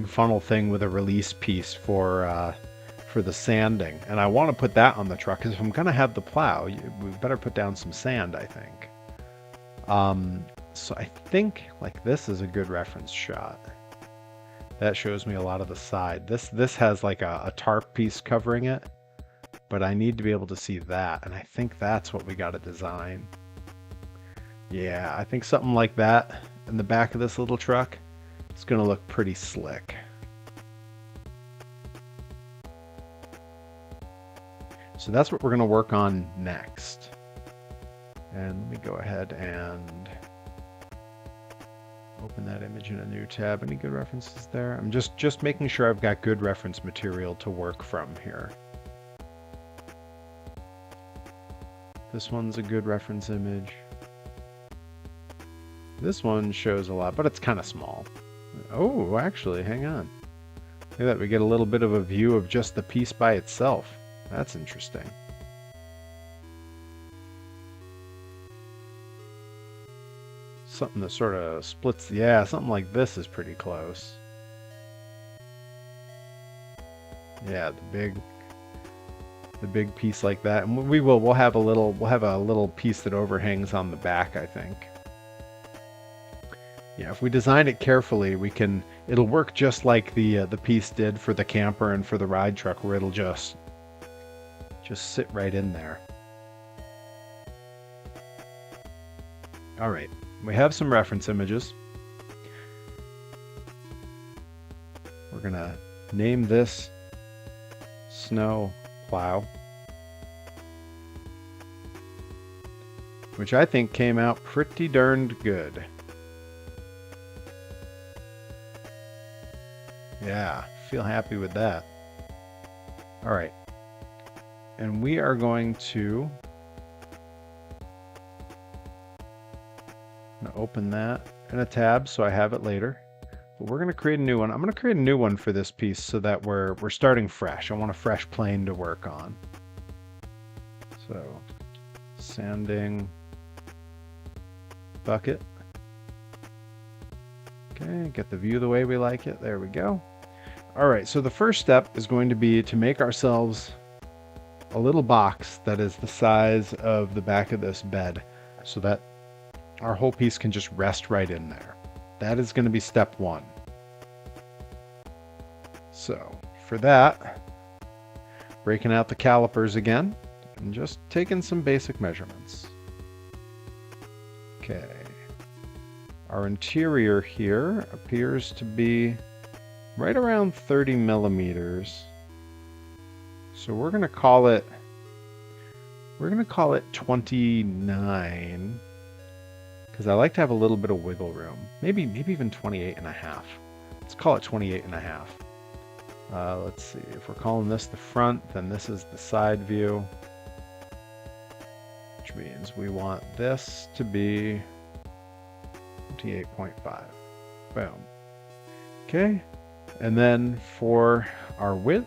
Speaker 1: funnel thing with a release piece for the sanding. And I want to put that on the truck because if I'm gonna have the plow, we better put down some sand, I think. So I think like this is a good reference shot. That shows me a lot of the side. This has like a tarp piece covering it, but I need to be able to see that, and I think that's what we got to design. Yeah, I think something like that in the back of this little truck, it's gonna look pretty slick. So that's what we're gonna work on next. And let me go ahead and open that image in a new tab. Any good references there? I'm just making sure I've got good reference material to work from here. This one's a good reference image. This one shows a lot, but it's kind of small. Oh, actually, hang on. Look at that, we get a little bit of a view of just the piece by itself. That's interesting. Something that sort of splits, yeah, something like this is pretty close. Yeah, the big piece like that. And we'll have a little piece that overhangs on the back, I think. Yeah, if we design it carefully, it'll work just like the piece did for the camper and for the ride truck, where it'll just sit right in there. All right, we have some reference images. We're gonna name this Snow Plow, which I think came out pretty darned good. Yeah, feel happy with that. All right. And we are going to open that in a tab so I have it later. But we're going to create a new one. I'm going to create a new one for this piece so that we're starting fresh. I want a fresh plane to work on. So, sanding bucket. Okay, get the view the way we like it. There we go. All right, so the first step is going to be to make ourselves a little box that is the size of the back of this bed so that our whole piece can just rest right in there. That is going to be step one. So for that, breaking out the calipers again and just taking some basic measurements. Okay. Our interior here appears to be right around 30 millimeters. So we're going to call it 29, because I like to have a little bit of wiggle room. Maybe even 28 and a half. Let's call it 28 and a half. Let's see, if we're calling this the front, then this is the side view, which means we want this to be 28.5. Boom. Okay. And then for our width,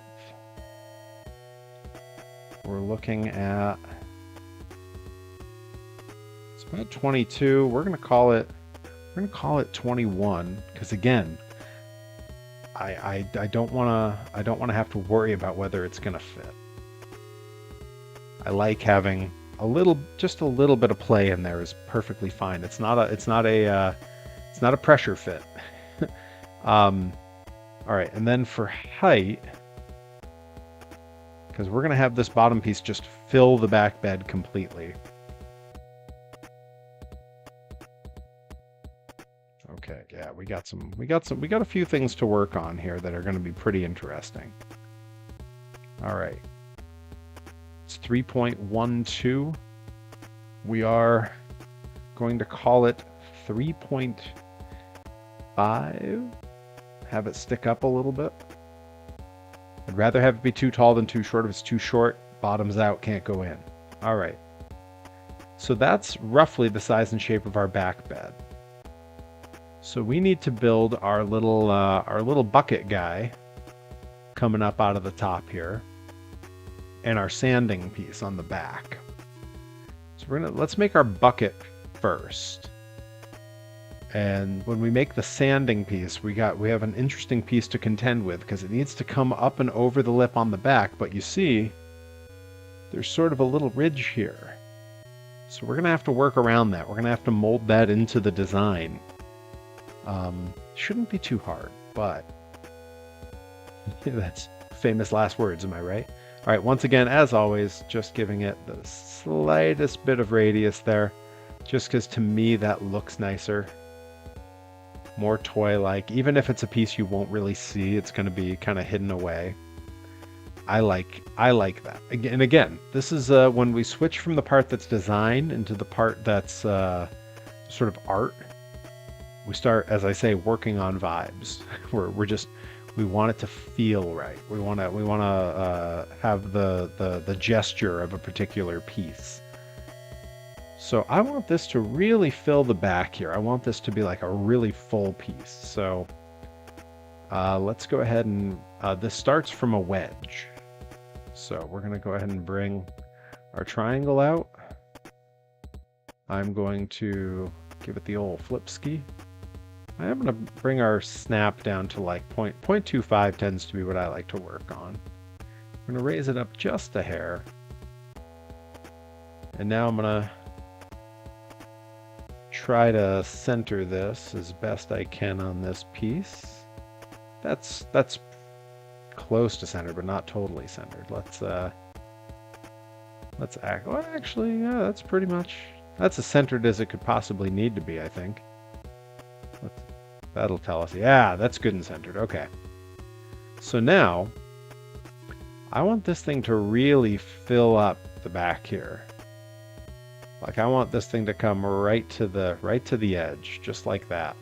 Speaker 1: we're looking at, it's about 22. We're going to call it 21, because again, I don't want to have to worry about whether it's going to fit. I like having just a little bit of play in there is perfectly fine. It's not a pressure fit. All right, and then for height, because we're going to have this bottom piece just fill the back bed completely. Okay, yeah, we got a few things to work on here that are going to be pretty interesting. All right. It's 3.12. We are going to call it 3.5. Have it stick up a little bit. I'd rather have it be too tall than too short. If it's too short, bottoms out, can't go in. All right. So that's roughly the size and shape of our back bed. So we need to build our little bucket guy coming up out of the top here, and our sanding piece on the back. So let's make our bucket first. And when we make the sanding piece, we have an interesting piece to contend with, because it needs to come up and over the lip on the back, but you see there's sort of a little ridge here. So we're going to have to work around that. We're going to have to mold that into the design. Shouldn't be too hard, but that's famous last words, am I right? All right, once again, as always, just giving it the slightest bit of radius there, just because to me that looks nicer. More toy-like. Even if it's a piece you won't really see, it's going to be kind of hidden away. I like that. And again, this is when we switch from the part that's design into the part that's sort of art. We start, as I say, working on vibes. We want it to feel right. We want to have the gesture of a particular piece. So I want this to really fill the back here. I want this to be like a really full piece. So let's go ahead and this starts from a wedge. So we're going to go ahead and bring our triangle out. I'm going to give it the old flip ski. I am going to bring our snap down to like 0.25 tends to be what I like to work on. I'm going to raise it up just a hair. And now I'm going to try to center this as best I can on this piece. That's close to center, but not totally centered. Let's act. Well, actually, yeah, that's pretty much, that's as centered as it could possibly need to be, I think. That'll tell us. Yeah, that's good and centered. Okay. So now, I want this thing to really fill up the back here. Like I want this thing to come right to the edge, just like that.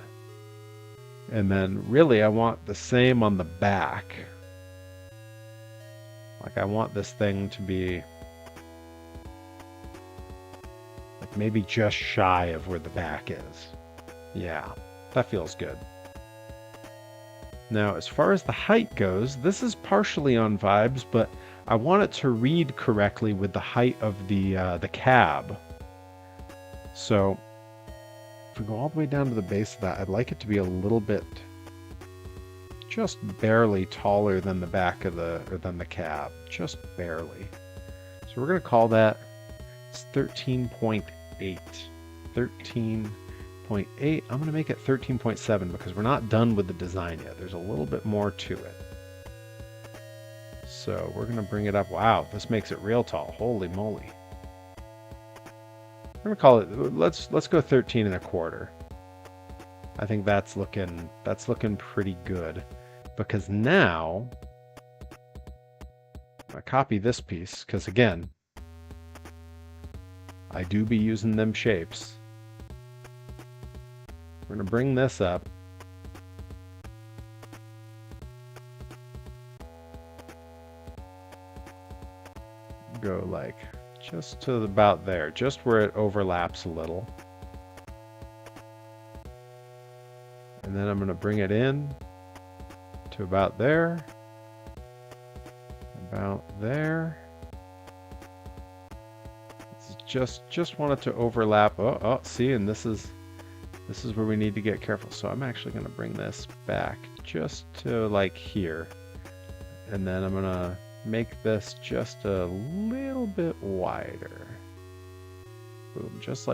Speaker 1: And then really I want the same on the back. Like I want this thing to be like maybe just shy of where the back is. Yeah, that feels good. Now, as far as the height goes, this is partially on vibes, but I want it to read correctly with the height of the cab. So if we go all the way down to the base of that, I'd like it to be a little bit, just barely taller than the back of than the cab, just barely. So we're going to call that, it's 13.8. 13.8. I'm going to make it 13.7 because we're not done with the design yet. There's a little bit more to it. So we're going to bring it up. Wow, this makes it real tall. Holy moly. We're going to call it, let's go 13.25. I think that's looking pretty good, because now I copy this piece, because again, I do be using them shapes. We're going to bring this up. Go like just to about there, just where it overlaps a little. And then I'm going to bring it in to about there. About there. Just want it to overlap. Oh, see, and this is where we need to get careful. So I'm actually going to bring this back just to like here. And then I'm going to make this just a little bit wider. Boom, just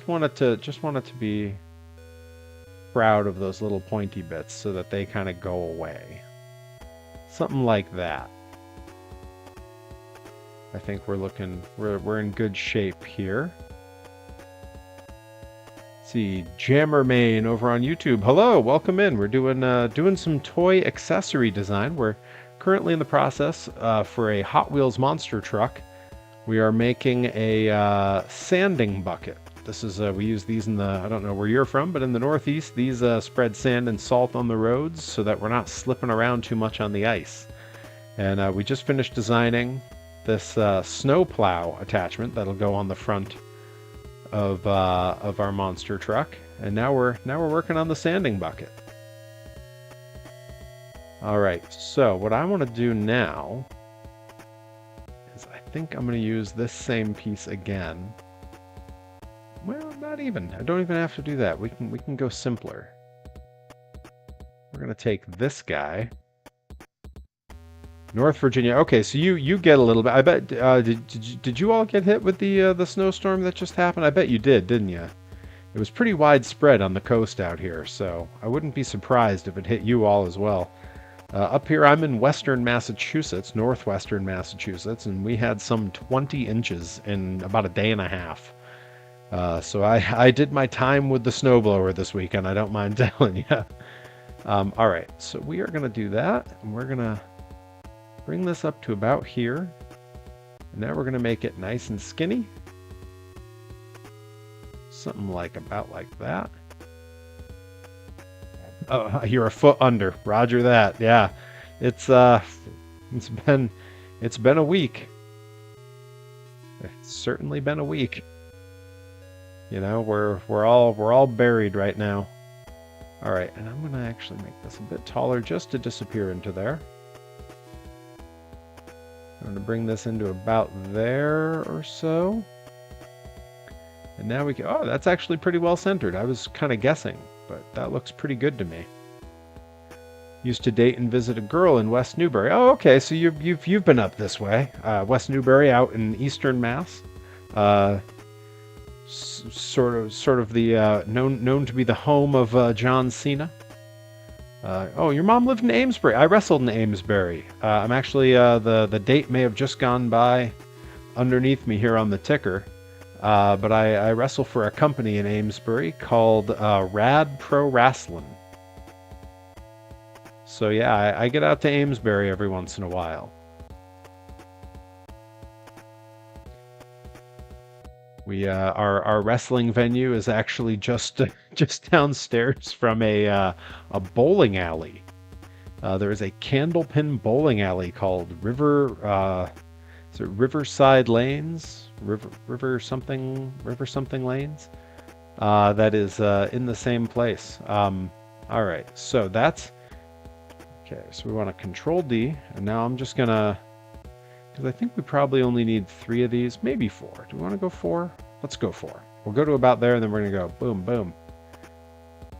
Speaker 1: want it to be proud of those little pointy bits so that they kind of go away. Something like that. I think we're in good shape here. Let's see, Jammer Main over on YouTube. Hello, welcome in. We're doing some toy accessory design. We're currently in the process for a Hot Wheels monster truck. We are making a sanding bucket. This is we use these in the, I don't know where you're from, but in the Northeast, these spread sand and salt on the roads so that we're not slipping around too much on the ice. And we just finished designing this snow plow attachment that'll go on the front of our monster truck. And now we're working on the sanding bucket. All right, so what I want to do now is I think I'm going to use this same piece again. Well, not even. I don't even have to do that. We can go simpler. We're going to take this guy. North Virginia. Okay, so you get a little bit. I bet did you all get hit with the snowstorm that just happened? I bet you did, didn't you? It was pretty widespread on the coast out here, so I wouldn't be surprised if it hit you all as well. Up here, I'm in western Massachusetts, northwestern Massachusetts, and we had some 20 inches in about a day and a half. So I did my time with the snowblower this weekend, I don't mind telling you. All right, so we are going to do that, and we're going to bring this up to about here. And now we're going to make it nice and skinny. Something like about like that. Oh, you're a foot under. Roger that. Yeah. It's been a week. It's certainly been a week. You know, we're all buried right now. All right, and I'm gonna actually make this a bit taller just to disappear into there. I'm gonna bring this into about there or so. And now we can, oh, that's actually pretty well centered. I was kind of guessing, but that looks pretty good to me. Used to date and visit a girl in West Newbury. Oh, okay, so you've been up this way. West Newbury out in Eastern Mass. Sort of the known to be the home of John Cena. Oh, your mom lived in Amesbury. I wrestled in Amesbury. I'm actually the date may have just gone by underneath me here on the ticker, but I wrestle for a company in Amesbury called Rad Pro Wrestling. So yeah, I get out to Amesbury every once in a while. We our wrestling venue is actually just downstairs from a bowling alley. There is a candlepin bowling alley called is it Riverside Lanes? River something Lanes? That is in the same place. All right, so that's okay. So we want to Control D, and now I'm just gonna. Because I think we probably only need 3 of these, maybe 4. Do we want to go 4? Let's go 4. We'll go to about there, and then we're going to go boom, boom.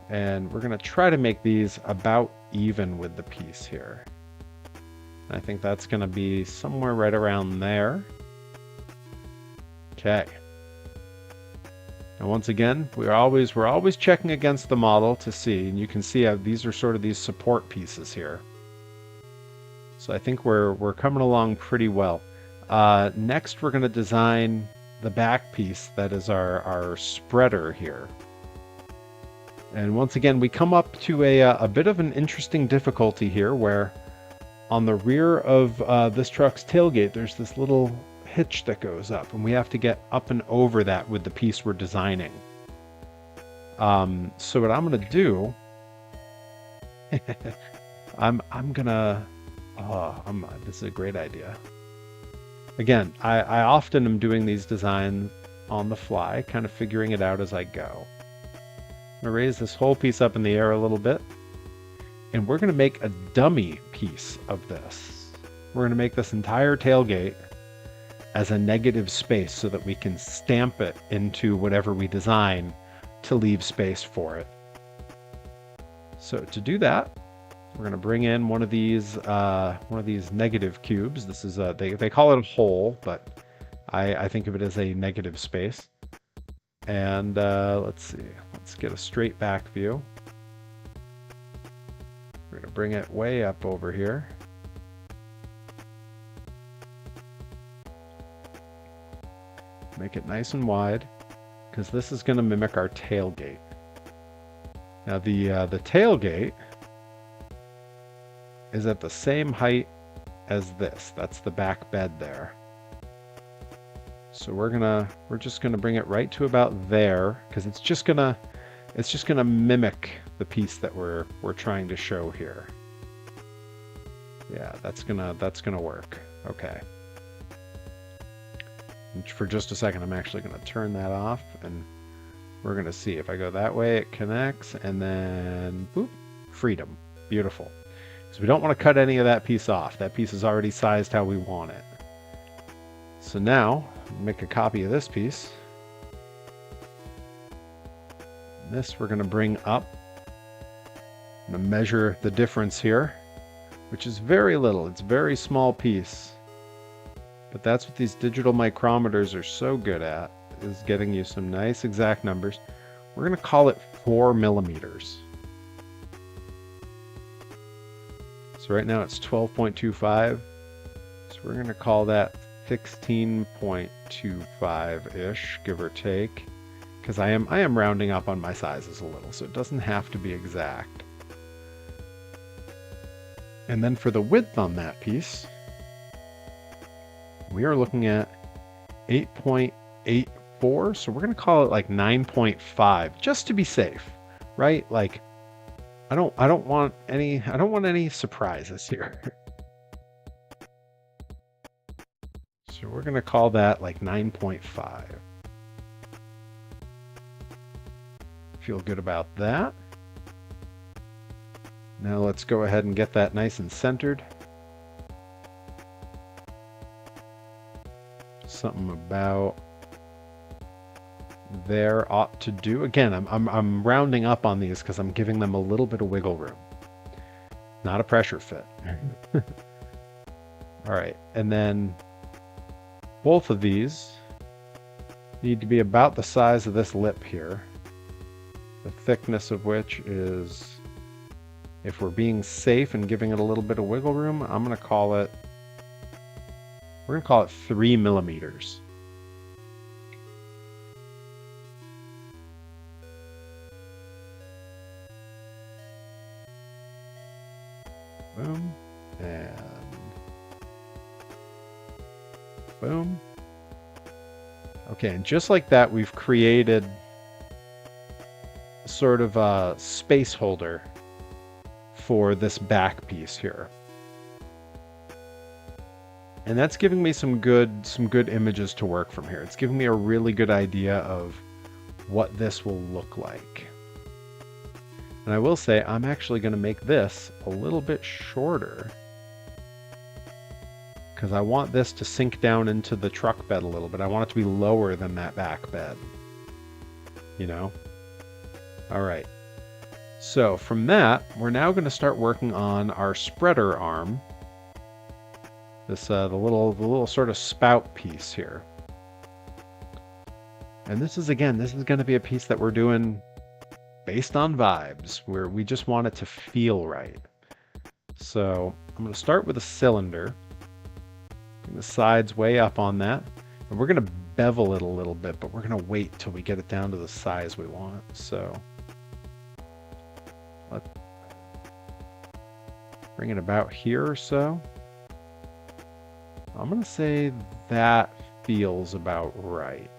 Speaker 1: And we're going to try to make these about even with the piece here. I think that's going to be somewhere right around there. Okay. And once again, we're always checking against the model to see, and you can see how these are sort of these support pieces here. So I think we're coming along pretty well. Next, we're going to design the back piece that is our spreader here. And once again, we come up to a bit of an interesting difficulty here, where on the rear of this truck's tailgate, there's this little hitch that goes up, and we have to get up and over that with the piece we're designing. So what I'm going to do, I'm gonna. This is a great idea. Again, I often am doing these designs on the fly, kind of figuring it out as I go. I'm going to raise this whole piece up in the air a little bit, and we're going to make a dummy piece of this. We're going to make this entire tailgate as a negative space so that we can stamp it into whatever we design to leave space for it. So to do that, we're going to bring in one of these negative cubes. This is they call it a hole, but I think of it as a negative space. And let's see, let's get a straight back view. We're going to bring it way up over here. Make it nice and wide, because this is going to mimic our tailgate. Now the tailgate is at the same height as this. That's the back bed there. So we're just gonna bring it right to about there, because it's just gonna mimic the piece that we're trying to show here. Yeah, that's gonna work. Okay. And for just a second, I'm actually gonna turn that off, and we're gonna see if I go that way, it connects, and then boop, freedom. Beautiful. So we don't want to cut any of that piece off. That piece is already sized how we want it. So now, make a copy of this piece. This we're going to bring up. I'm going to measure the difference here, which is very little. It's a very small piece. But that's what these digital micrometers are so good at, is getting you some nice exact numbers. We're going to call it 4 millimeters. So right now it's 12.25, so we're going to call that 16.25-ish, give or take, because I am rounding up on my sizes a little, so it doesn't have to be exact. And then for the width on that piece, We are looking at 8.84, so we're going to call it like 9.5 just to be safe, right? Like I don't want any surprises here. So we're going to call that like 9.5. Feel good about that. Now let's go ahead and get that nice and centered. Something about there ought to do. Again, I'm rounding up on these because I'm giving them a little bit of wiggle room. Not a pressure fit. All right, and then both of these need to be about the size of this lip here. The thickness of which is, if we're being safe and giving it a little bit of wiggle room, we're going to call it 3 millimeters. Boom, and boom. Okay, and just like that, we've created sort of a space holder for this back piece here. And that's giving me some good images to work from here. It's giving me a really good idea of what this will look like. And I will say I'm actually going to make this a little bit shorter because I want this to sink down into the truck bed a little bit. I want it to be lower than that back bed, you know? All right. So from that, we're now going to start working on our spreader arm. This the little sort of spout piece here. And this is going to be a piece that we're doing based on vibes, where we just want it to feel right. So I'm going to start with a cylinder. Bring the sides way up on that. And we're going to bevel it a little bit, but we're going to wait till we get it down to the size we want. So let's bring it about here or so. I'm going to say that feels about right.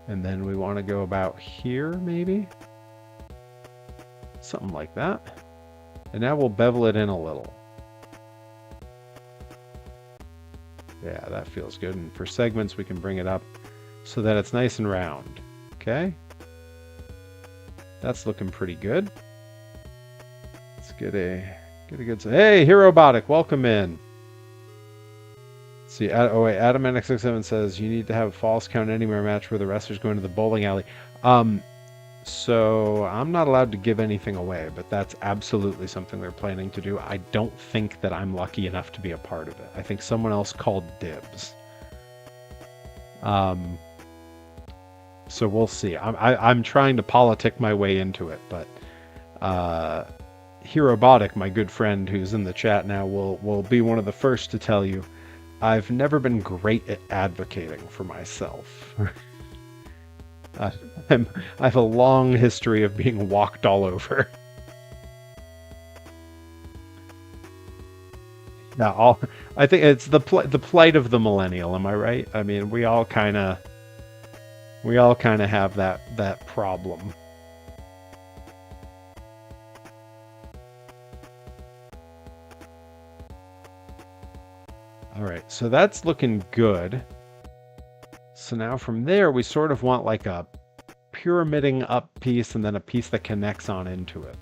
Speaker 1: And then we want to go about here, maybe? Something like that. And now we'll bevel it in a little. Yeah, that feels good. And for segments, we can bring it up so that it's nice and round. Okay? That's looking pretty good. Let's get a good... Hey, Herobotic, welcome in. See, oh wait, Adam NX67 says you need to have a false count anywhere match where the wrestlers go into the bowling alley. So I'm not allowed to give anything away, but that's absolutely something they're planning to do. I don't think that I'm lucky enough to be a part of it. I think someone else called dibs. So we'll see. I'm trying to politic my way into it, but Herobotic, my good friend who's in the chat now, will be one of the first to tell you I've never been great at advocating for myself. I have a long history of being walked all over. Yeah, I think it's the plight of the millennial. Am I right? I mean, we all kind of have that problem. All right, so that's looking good. So now from there, we sort of want like a pyramiding up piece and then a piece that connects on into it.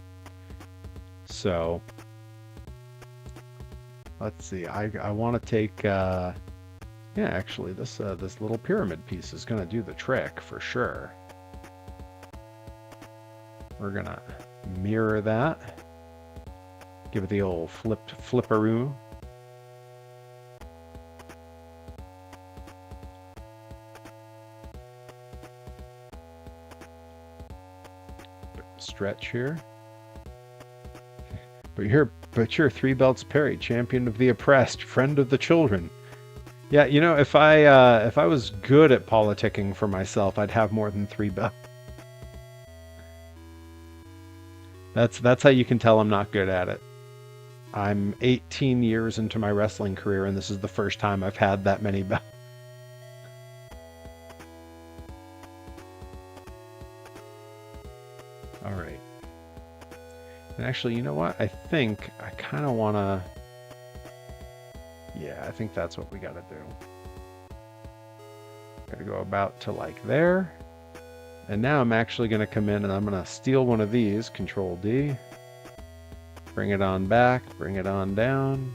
Speaker 1: So let's see, I want to take, yeah, actually this little pyramid piece is going to do the trick for sure. We're going to mirror that. Give it the old flipperoo. Stretch here. But you're Three Belts Perry, champion of the oppressed, friend of the children. Yeah, you know, if I was good at politicking for myself, I'd have more than 3 belts. That's how you can tell I'm not good at it. I'm 18 years into my wrestling career, and this is the first time I've had that many belts. All right. And actually, you know what? I think I kind of want to... Yeah, I think that's what we got to do. Got to go about to like there. And now I'm actually going to come in and I'm going to steal one of these. Control D. Bring it on back. Bring it on down.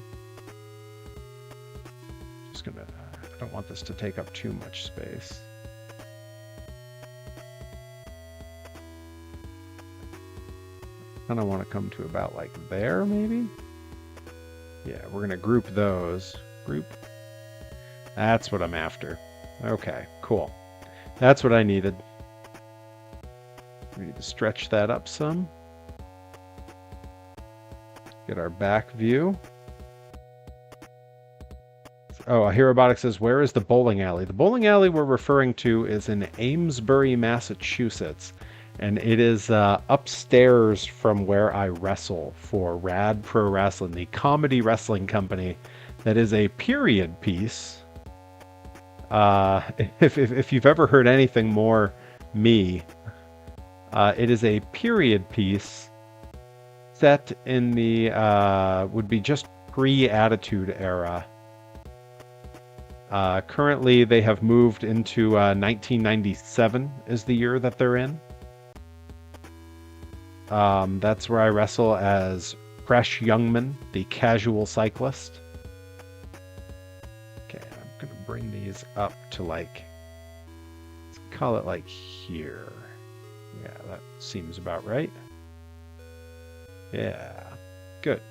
Speaker 1: Just going to... I don't want this to take up too much space. Kind of want to come to about like there, maybe? Yeah, we're going to group those. Group. That's what I'm after. Okay, cool. That's what I needed. We need to stretch that up some. Get our back view. Oh, Aerobotic says, where is the bowling alley? The bowling alley we're referring to is in Amesbury, Massachusetts. And it is upstairs from where I wrestle for Rad Pro Wrestling, the comedy wrestling company that is a period piece. If you've ever heard anything more me, it is a period piece set in the, would be just pre-Attitude Era. Currently, they have moved into 1997 is the year that they're in. That's where I wrestle as Fresh Youngman, the casual cyclist. Okay, I'm going to bring these up to like, let's call it like here. Yeah, that seems about right. Yeah, good.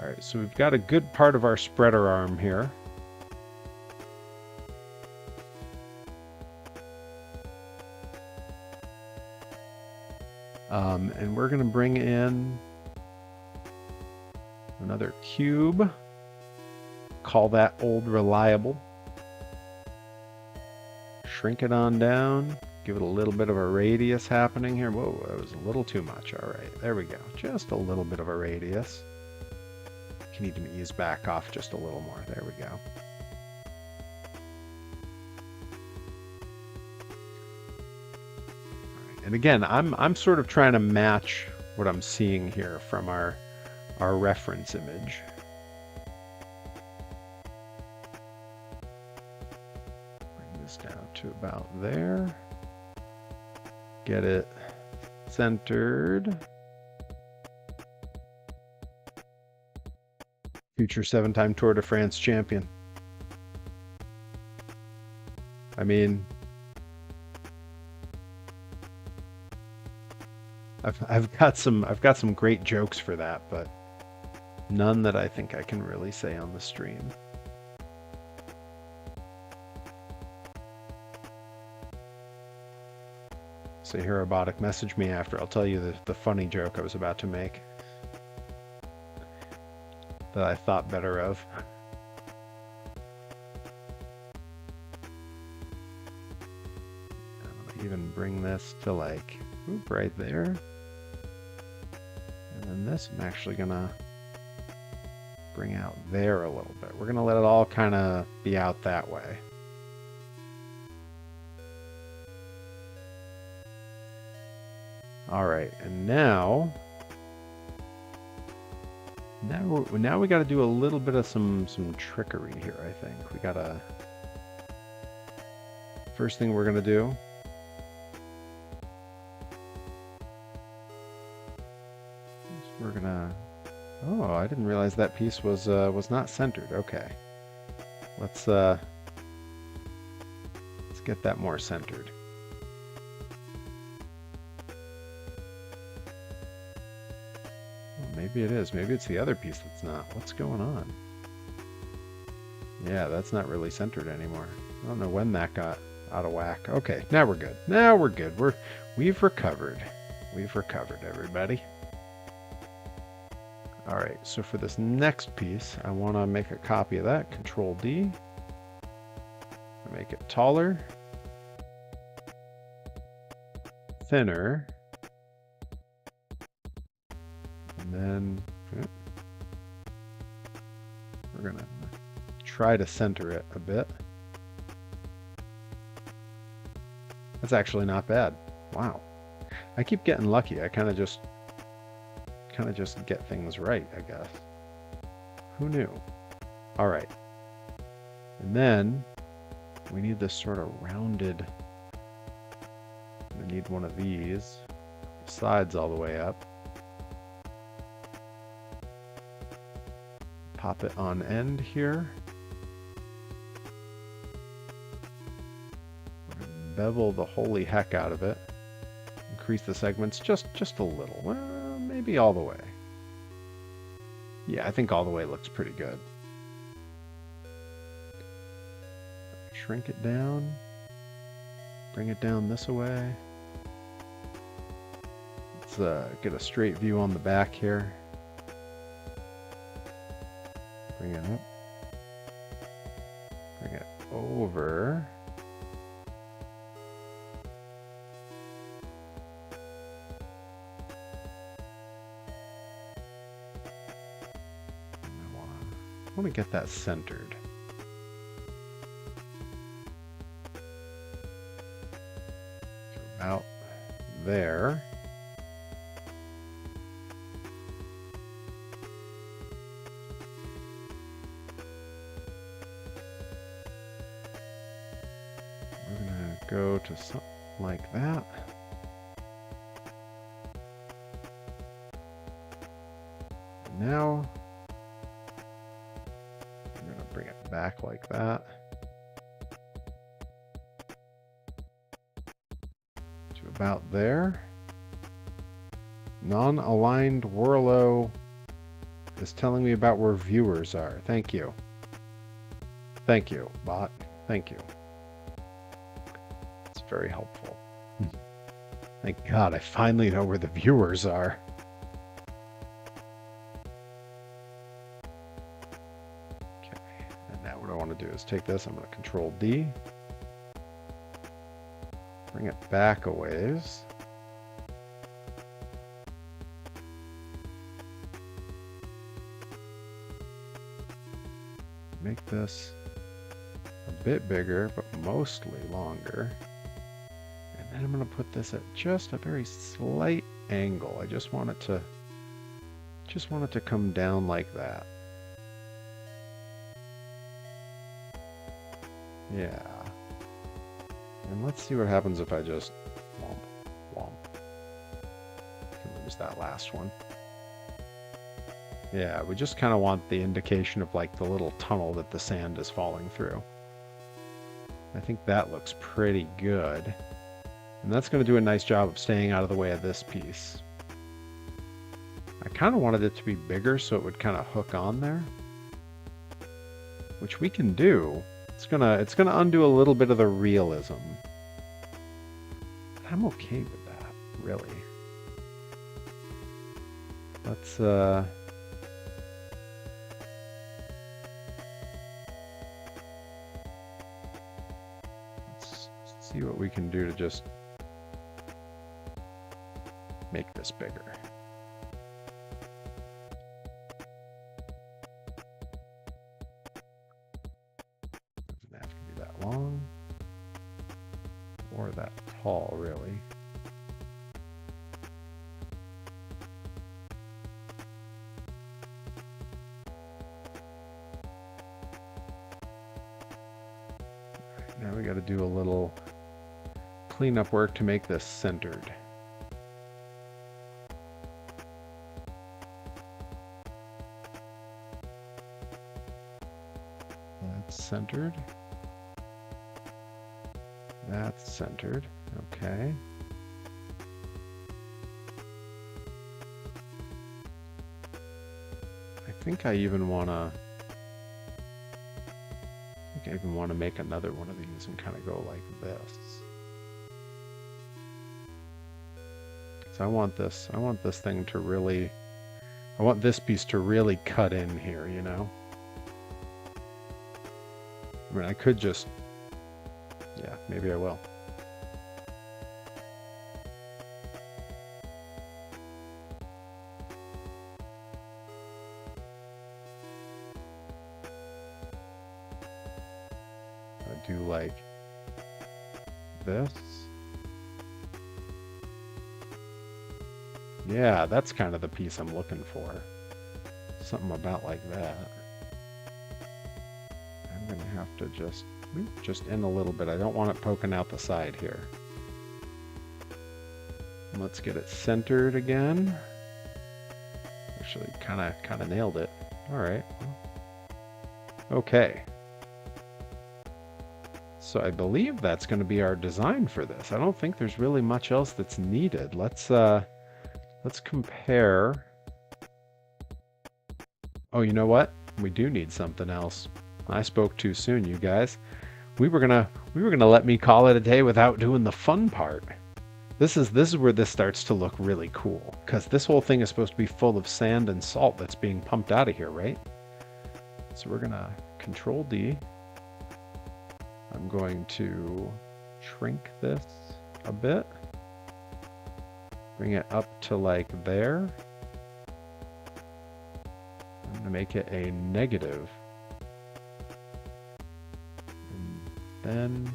Speaker 1: All right, so we've got a good part of our spreader arm here. And we're going to bring in another cube. Call that old reliable. Shrink it on down. Give it a little bit of a radius happening here. Whoa, that was a little too much. All right, there we go. Just a little bit of a radius. You need to ease back off just a little more. There we go. And again, I'm sort of trying to match what I'm seeing here from our reference image. Bring this down to about there. Get it centered. Future 7-time Tour de France champion. I mean, I've got some great jokes for that, but none that I think I can really say on the stream. So Aerobotic, message me after. I'll tell you the funny joke I was about to make that I thought better of. I'll even bring this to like, oop, right there. And then this I'm actually gonna bring out there a little bit. We're gonna let it all kind of be out that way. All right, and now we got to do a little bit of some trickery here. I think we gotta. First thing we're gonna do. We're gonna. Oh, I didn't realize that piece was not centered. Okay, let's get that more centered. Maybe it is. Maybe it's the other piece that's not. What's going on? Yeah, that's not really centered anymore. I don't know when that got out of whack. Okay, now we're good. Now we're good. We've recovered. We've recovered, everybody. All right, so for this next piece, I want to make a copy of that. Control D. Make it taller. Thinner. And then going to try to center it a bit. That's actually not bad. Wow. I keep getting lucky. I kind of just get things right, I guess. Who knew? All right. And then we need this sort of rounded, I need one of these, sides all the way up. Pop it on end here. Bevel the holy heck out of it. Increase the segments just a little. Well, maybe all the way. Yeah, I think all the way looks pretty good. Shrink it down. Bring it down this way. Let's get a straight view on the back here. Bring it up. Bring it over. I want to get that centered. So about there. We're going to go to something like that. Now bring it back like that to about there. Non-aligned Warlow is telling me about where viewers are. Thank you. Thank you, bot. Thank you. It's very helpful. Thank God I finally know where the viewers are. Do is take this, I'm going to Control D, bring it back a ways, make this a bit bigger but mostly longer, and then I'm going to put this at just a very slight angle. I just want it to come down like that. Yeah. And let's see what happens if I just womp, womp. Can lose that last one. Yeah, we just kind of want the indication of like the little tunnel that the sand is falling through. I think that looks pretty good. And that's going to do a nice job of staying out of the way of this piece. I kind of wanted it to be bigger so it would kind of hook on there, which we can do. It's gonna undo a little bit of the realism. I'm okay with that, really. Let's see what we can do to just make this bigger. Long or that tall, really. Right, now we got to do a little cleanup work to make this centered. That's centered. That's centered. Okay. I think I even want to make another one of these and kind of go like this. So I want this thing to really, I want this piece to really cut in here, you know? I mean, I could just, yeah, maybe I will. do like this. Yeah, that's kind of the piece I'm looking for. Something about like that. I'm gonna have to just in a little bit. I don't want it poking out the side here. Let's get it centered again. Actually, kind of nailed it. All right. Okay. So I believe that's going to be our design for this. I don't think there's really much else that's needed. Let's compare. Oh, you know what? We do need something else. I spoke too soon, you guys. We were gonna let me call it a day without doing the fun part. This is where this starts to look really cool, because this whole thing is supposed to be full of sand and salt that's being pumped out of here, right? So we're gonna Control D. I'm going to shrink this a bit. Bring it up to like there. I'm gonna make it a negative. And then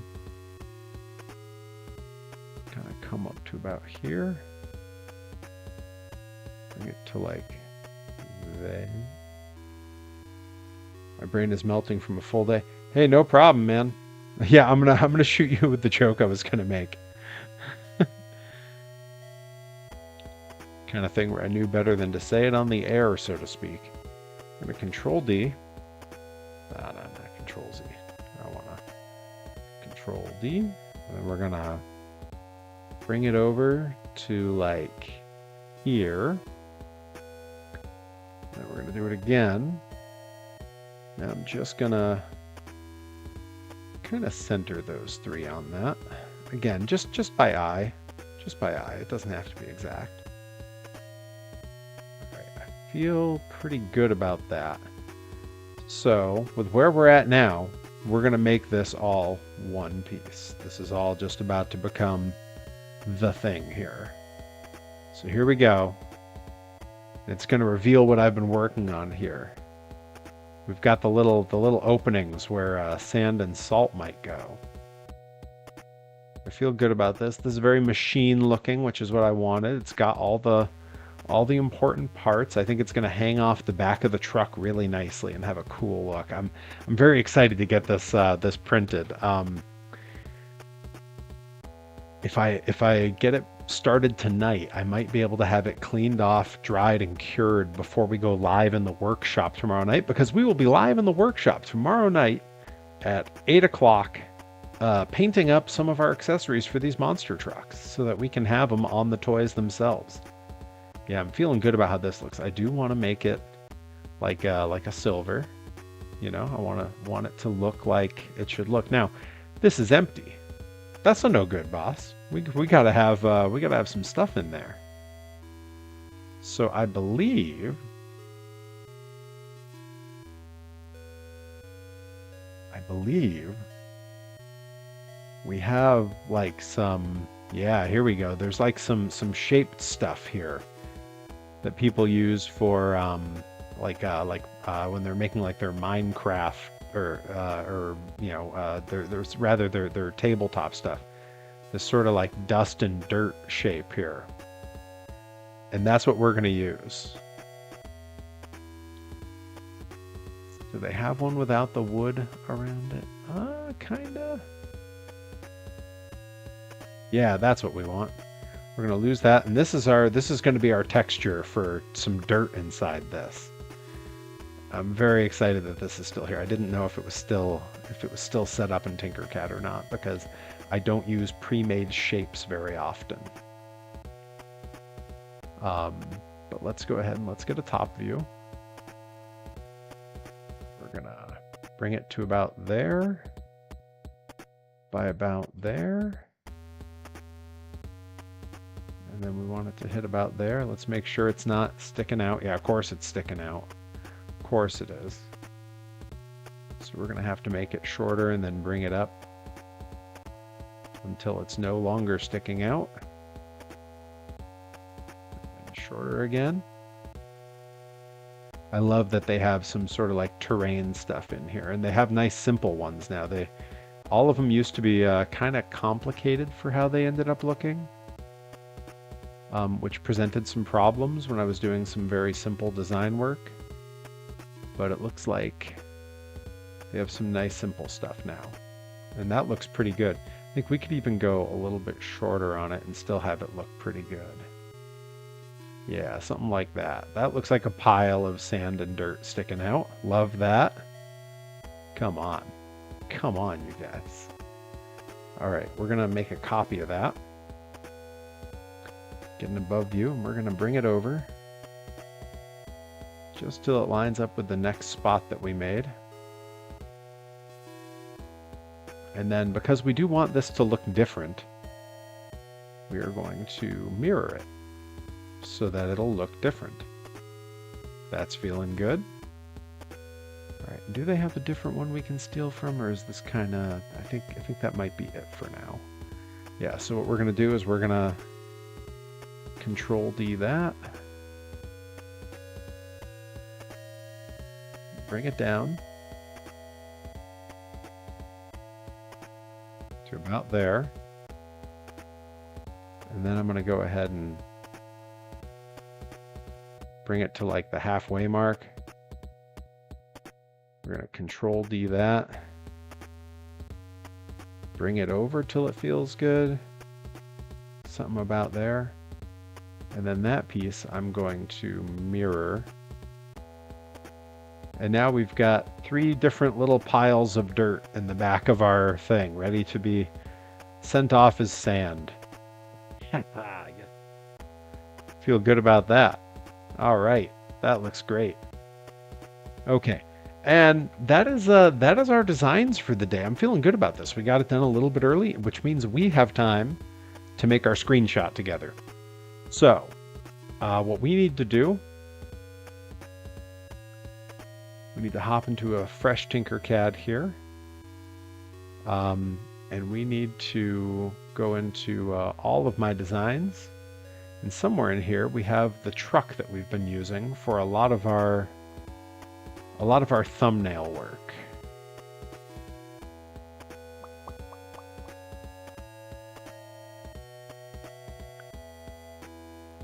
Speaker 1: kind of come up to about here. Bring it to like there. My brain is melting from a full day. Hey, no problem, man. Yeah, I'm gonna shoot you with the joke I was gonna make. Kind of thing where I knew better than to say it on the air, so to speak. I'm gonna Control D. Not Control Z. I wanna Control D. And then we're gonna bring it over to like here. Then we're gonna do it again. Now I'm just gonna kind of center those three on that. Again, just by eye. Just by eye. It doesn't have to be exact. Alright, I feel pretty good about that. So, with where we're at now, we're going to make this all one piece. This is all just about to become the thing here. So here we go. It's going to reveal what I've been working on here. We've got the little openings where sand and salt might go. I feel good about this. This is very machine looking, which is what I wanted. It's got all the important parts. I think it's going to hang off the back of the truck really nicely and have a cool look. I'm very excited to get this this printed. If I get it started tonight, I might be able to have it cleaned off, dried, and cured before we go live in the workshop tomorrow night, because we will be live in the workshop tomorrow night at 8 o'clock painting up some of our accessories for these monster trucks so that we can have them on the toys themselves. Yeah, I'm feeling good about how this looks. I do want to make it like a silver. You know, I want it to look like it should look. Now, this is empty. That's a no good, boss. We gotta have some stuff in there. So I believe we have like some, yeah, here we go. There's like some shaped stuff here that people use for when they're making like their Minecraft or you know their tabletop stuff. This sort of like dust and dirt shape here. And that's what we're going to use. Do they have one without the wood around it? Kinda. Yeah, that's what we want. We're going to lose that. And this is going to be our texture for some dirt inside this. I'm very excited that this is still here. I didn't know if it was still set up in Tinkercad or not, because I don't use pre-made shapes very often. But let's go ahead and let's get a top view. We're gonna bring it to about there, by about there. And then we want it to hit about there. Let's make sure it's not sticking out. Yeah, of course it's sticking out. Of course it is. So we're gonna have to make it shorter and then bring it up until it's no longer sticking out. And shorter again. I love that they have some sort of like terrain stuff in here, and they have nice simple ones now. All of them used to be kind of complicated for how they ended up looking, which presented some problems when I was doing some very simple design work. But it looks like they have some nice simple stuff now. And that looks pretty good. I think we could even go a little bit shorter on it and still have it look pretty good. Yeah, something like that. That looks like a pile of sand and dirt sticking out. Love that. Come on. Come on, you guys. All right, we're going to make a copy of that. Getting above view, and we're going to bring it over just till it lines up with the next spot that we made. And then because we do want this to look different, we are going to mirror it so that it'll look different. That's feeling good. All right, do they have a different one we can steal from, or is this kind of, I think that might be it for now. Yeah, so what we're going to do is we're going to Control D that. Bring it down to about there. And then I'm going to go ahead and bring it to like the halfway mark. We're going to Control D that. Bring it over till it feels good. Something about there. And then that piece I'm going to mirror. And now we've got 3 different little piles of dirt in the back of our thing, ready to be sent off as sand. Feel good about that. All right, that looks great. Okay, and that is our designs for the day. I'm feeling good about this. We got it done a little bit early, which means we have time to make our screenshot together. So, what we need to do, we need to hop into a fresh Tinkercad here. And we need to go into all of my designs. And somewhere in here, we have the truck that we've been using for a lot of our thumbnail work.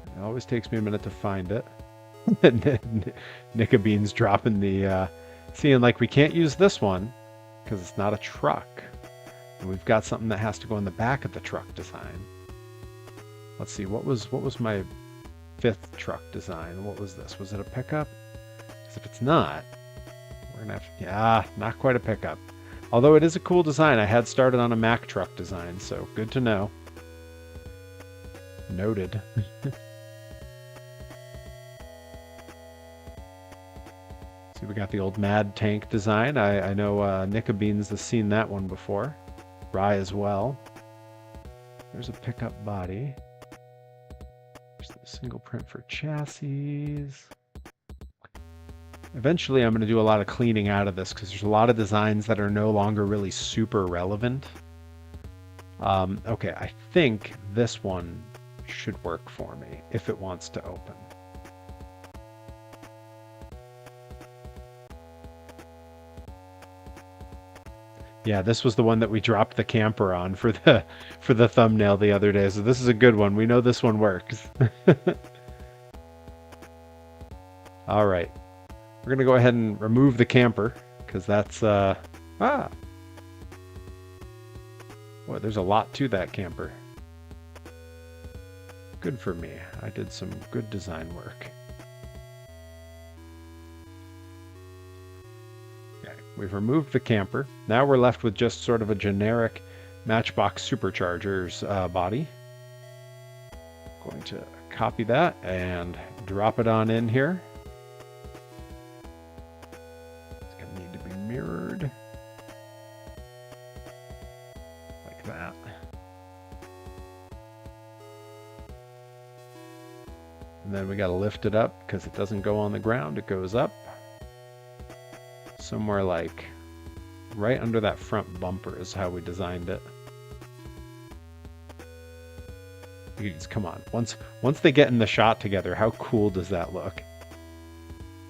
Speaker 1: It always takes me a minute to find it. Nika Bean's dropping the, seeing like we can't use this one because it's not a truck. And we've got something that has to go in the back of the truck design. Let's see, what was my 5th truck design? What was this? Was it a pickup? Because if it's not, we're gonna have to, yeah, not quite a pickup. Although it is a cool design. I had started on a Mack truck design, so good to know. Noted. See, we got the old Mad Tank design. I know Nika Beans has seen that one before. Rye as well. There's a pickup body. There's the single print for chassis. Eventually I'm going to do a lot of cleaning out of this because there's a lot of designs that are no longer really super relevant. Okay, I think this one should work for me if it wants to open. Yeah, this was the one that we dropped the camper on for the thumbnail the other day. So this is a good one. We know this one works. All right. We're going to go ahead and remove the camper because that's Boy, there's a lot to that camper. Good for me. I did some good design work. We've removed the camper. Now we're left with just sort of a generic Matchbox Superchargers body. Going to copy that and drop it on in here. It's going to need to be mirrored. Like that. And then we got to lift it up because it doesn't go on the ground. It goes up. Somewhere like right under that front bumper is how we designed it. Come on. Once they get in the shot together, how cool does that look?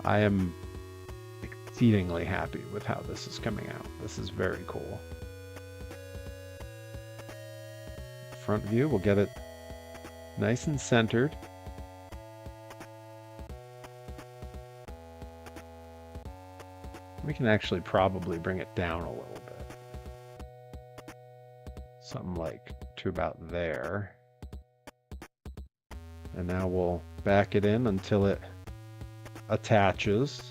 Speaker 1: I am exceedingly happy with how this is coming out. This is very cool. front view. We'll get it nice and centered. We can actually probably bring it down a little bit. Something like to about there. And now we'll back it in until it attaches.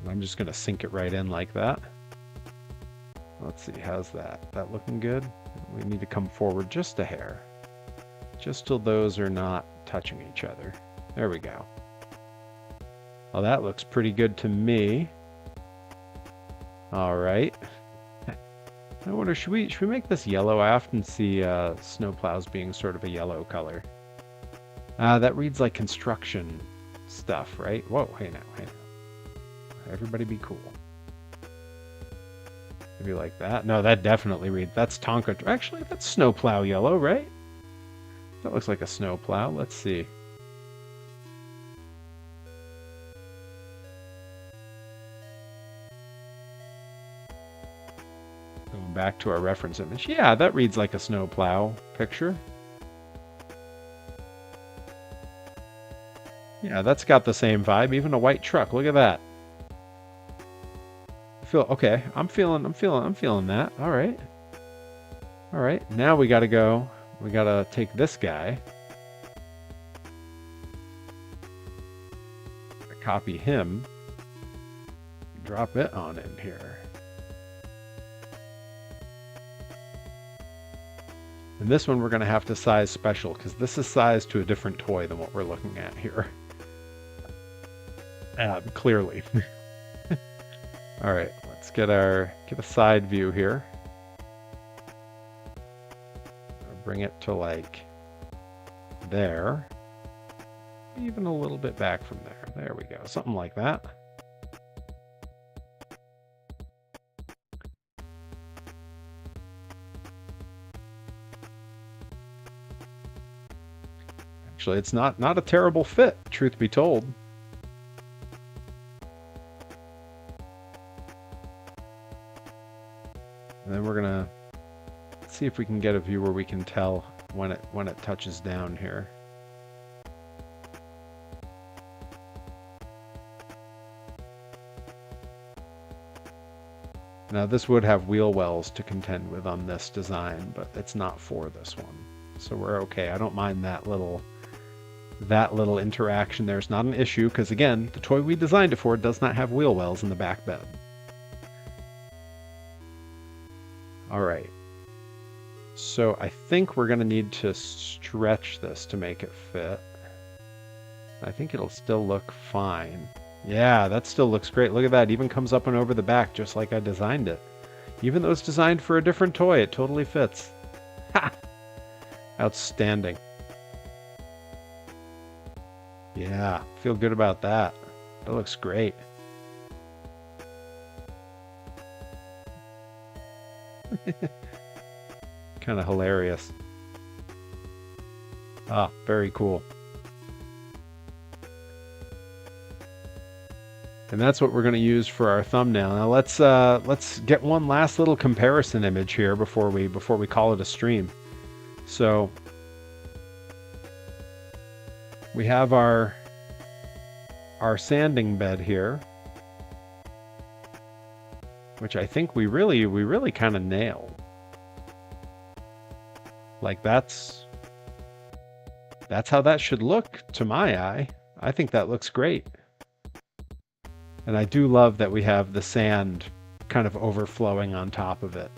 Speaker 1: And I'm just going to sink it right in like that. Let's see, how's that? That looking good? We need to come forward just a hair. Just till those are not touching each other. There we go. Well, that looks pretty good to me. All right. I wonder, should we make this yellow? I often see snowplows being sort of a yellow color. That reads like construction stuff, right? Whoa, hey now. Everybody be cool. Maybe like that. No, that definitely reads. That's Tonka. Actually, that's snowplow yellow, right? That looks like a snowplow. Let's see. Going back to our reference image. Yeah, that reads like a snowplow picture. Yeah, that's got the same vibe. Even a white truck. Look at that. Okay. I'm feeling that. All right. All right. Now we got to go. We got to take this guy. Copy him. Drop it on in here. And this one we're going to have to size special because this is sized to a different toy than what we're looking at here. Clearly. All right, let's get a side view here. Bring it to like there. Even a little bit back from there. There we go. Something like that. Actually, it's not a terrible fit, truth be told. And then we're gonna see if we can get a view where we can tell when it touches down here. Now this would have wheel wells to contend with on this design, but it's not for this one. So we're okay. I don't mind that little interaction there. It's not an issue because again, the toy we designed it for does not have wheel wells in the back bed. All right. So I think we're going to need to stretch this to make it fit. I think it'll still look fine. Yeah, that still looks great. Look at that. It even comes up and over the back just like I designed it. Even though it's designed for a different toy, it totally fits. Ha! Outstanding. Yeah, feel good about that. That looks great. Kind of hilarious. Ah, very cool. And that's what we're going to use for our thumbnail. Now let's get one last little comparison image here before we call it a stream. So we have our sanding bed here, which I think we really kind of nailed. Like that's how that should look to my eye. I think that looks great. And I do love that we have the sand kind of overflowing on top of it.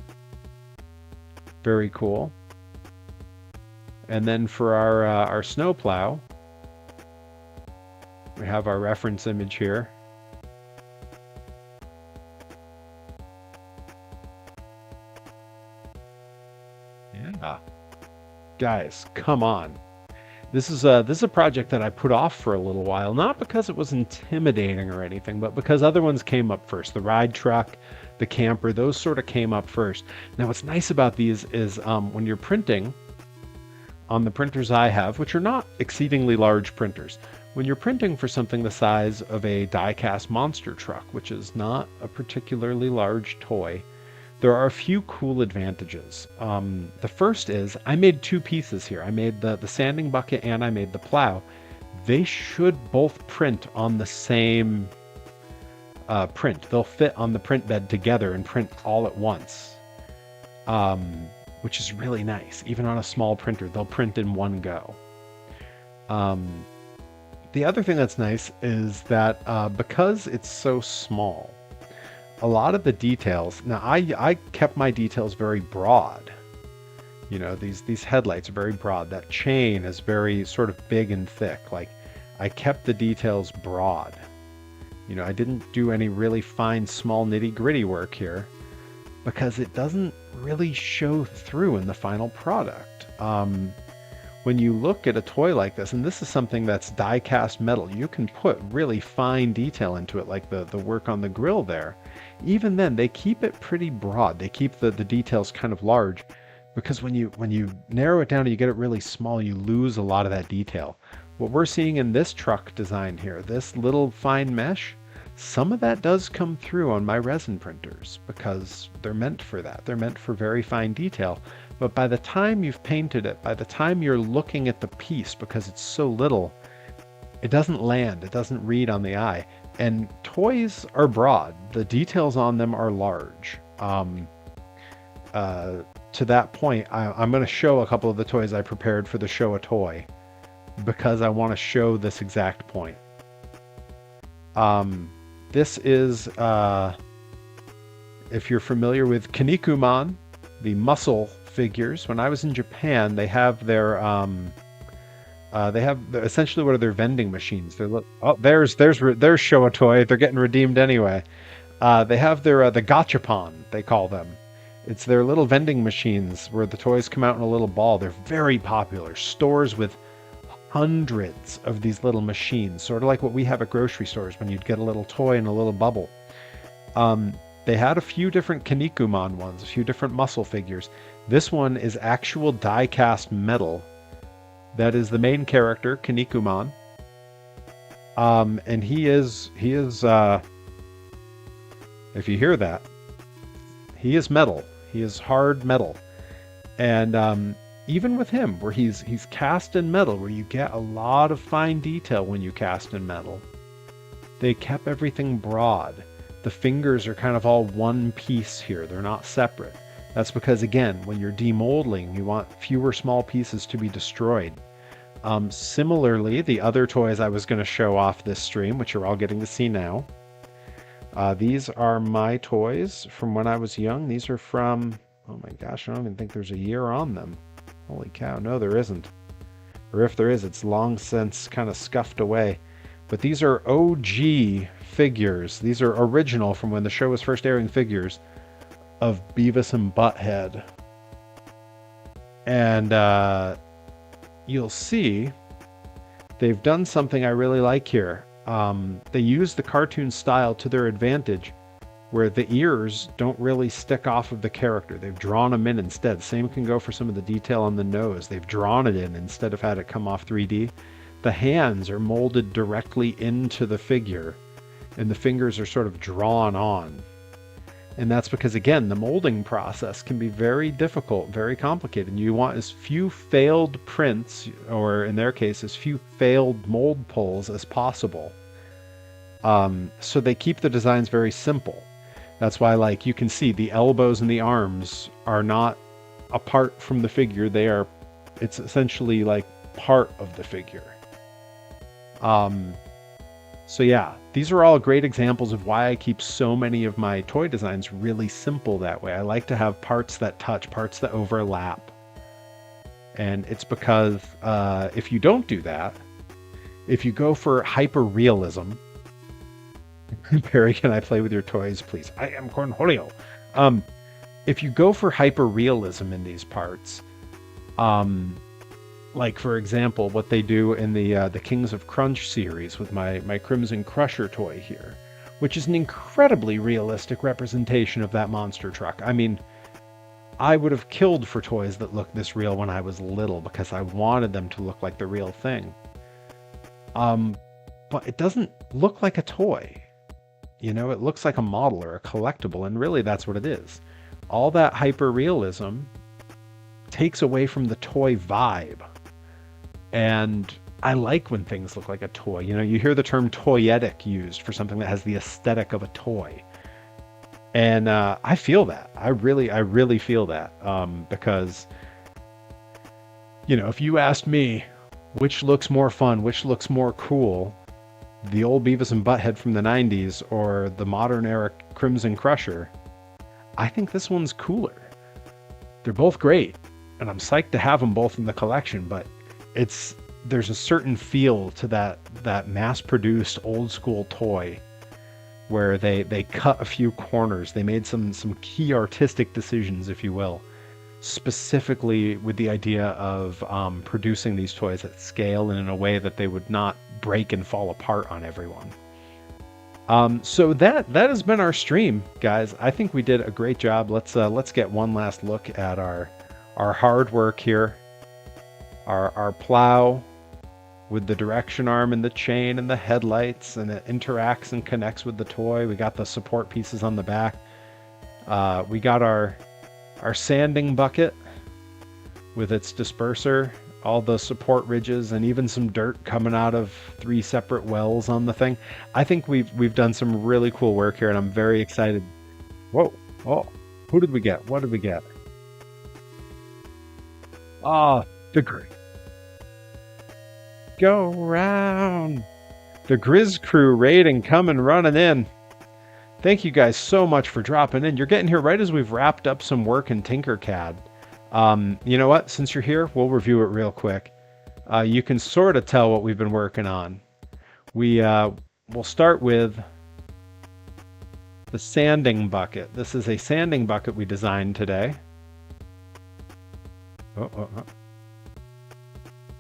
Speaker 1: Very cool. And then for our snowplow, we have our reference image here. Yeah. Guys, come on. This is a project that I put off for a little while, not because it was intimidating or anything, but because other ones came up first. The ride truck, the camper, those sort of came up first. Now what's nice about these is when you're printing on the printers I have, which are not exceedingly large printers, when you're printing for something the size of a die-cast monster truck, which is not a particularly large toy, There are a few cool advantages. The first is I made two pieces here. I made the sanding bucket and I made the plow. They should both print on the same print. They'll fit on the print bed together and print all at once, which is really nice. Even on a small printer, they'll print in one go. The other thing that's nice is that because it's so small, a lot of the details, now I kept my details very broad. You know, these headlights are very broad. That chain is very sort of big and thick. Like, I kept the details broad. You know, I didn't do any really fine, small, nitty-gritty work here because it doesn't really show through in the final product. When you look at a toy like this, and this is something that's die-cast metal, you can put really fine detail into it, like the work on the grill there. Even then, they keep it pretty broad. They keep the details kind of large, because when you narrow it down and you get it really small, you lose a lot of that detail. What we're seeing in this truck design here, this little fine mesh, some of that does come through on my resin printers because they're meant for that. They're meant for very fine detail. But by the time you've painted it, by the time you're looking at the piece, because it's so little, it doesn't land, it doesn't read on the eye. And toys are broad. The details on them are large. To that point, I'm going to show a couple of the toys I prepared for the Show a Toy because I want to show this exact point. This is, if you're familiar with Kinnikuman, the muscle figures. When I was in Japan, they have their essentially, what are their vending machines? There's Show a Toy. They're getting redeemed anyway. They have their the gachapon, they call them. It's their little vending machines where the toys come out in a little ball. They're very popular. Stores with hundreds of these little machines, sort of like what we have at grocery stores when you'd get a little toy in a little bubble. They had a few different Kinnikuman ones, a few different muscle figures. This one is actual die-cast metal. That is the main character, Kinnikuman. And he is, if you hear that, he is metal. He is hard metal. And even with him, where he's cast in metal, where you get a lot of fine detail when you cast in metal, they kept everything broad. The fingers are kind of all one piece here. They're not separate. That's because, again, when you're demolding, you want fewer small pieces to be destroyed. Similarly, the other toys I was going to show off this stream, which you're all getting to see now, these are my toys from when I was young. These are from, oh my gosh, I don't even think there's a year on them. Holy cow, no, there isn't. Or if there is, it's long since kind of scuffed away. But these are OG figures. These are original from when the show was first airing figures of Beavis and Butthead. And you'll see they've done something I really like here. They use the cartoon style to their advantage, where the ears don't really stick off of the character. They've drawn them in instead. Same can go for some of the detail on the nose. They've drawn it in instead of had it come off 3D. The hands are molded directly into the figure, and the fingers are sort of drawn on. And that's because, again, the molding process can be very difficult, very complicated. You want as few failed prints, or in their case, as few failed mold pulls as possible. So they keep the designs very simple. That's why, like, you can see the elbows and the arms are not apart from the figure. It's essentially like part of the figure. So yeah, these are all great examples of why I keep so many of my toy designs really simple that way. I like to have parts that touch, parts that overlap. And it's because if you don't do that, if you go for hyper-realism, Perry, can I play with your toys, please? I am Cornholio. If you go for hyper-realism in these parts, like, for example, what they do in the Kings of Crunch series with my Crimson Crusher toy here, which is an incredibly realistic representation of that monster truck. I mean, I would have killed for toys that looked this real when I was little because I wanted them to look like the real thing. But it doesn't look like a toy. You know, it looks like a model or a collectible, and really that's what it is. all that hyper realism takes away from the toy vibe. And I like when things look like a toy. You know, you hear the term toyetic used for something that has the aesthetic of a toy. And I feel that. I really feel that. Because, you know, if you asked me which looks more fun, which looks more cool, the old Beavis and Butthead from the 90s or the modern era Crimson Crusher, I think this one's cooler. They're both great, and I'm psyched to have them both in the collection, but there's a certain feel to that mass-produced old school toy where they cut a few corners. They made some key artistic decisions, if you will, specifically with the idea of producing these toys at scale and in a way that they would not break and fall apart on everyone. So that has been our stream, guys. I think we did a great job. Let's get one last look at our hard work here. Our plow with the direction arm and the chain and the headlights, and it interacts and connects with the toy. We got the support pieces on the back. We got our sanding bucket with its disperser, all the support ridges, and even some dirt coming out of 3 separate wells on the thing. I think we've done some really cool work here, and I'm very excited. Whoa! Oh, who did we get? What did we get? Ah, go round. The Grizz crew raiding, coming running in. Thank you guys so much for dropping in. You're getting here right as we've wrapped up some work in Tinkercad. You know what? Since you're here, we'll review it real quick. You can sort of tell what we've been working on. We'll start with the sanding bucket. This is a sanding bucket we designed today.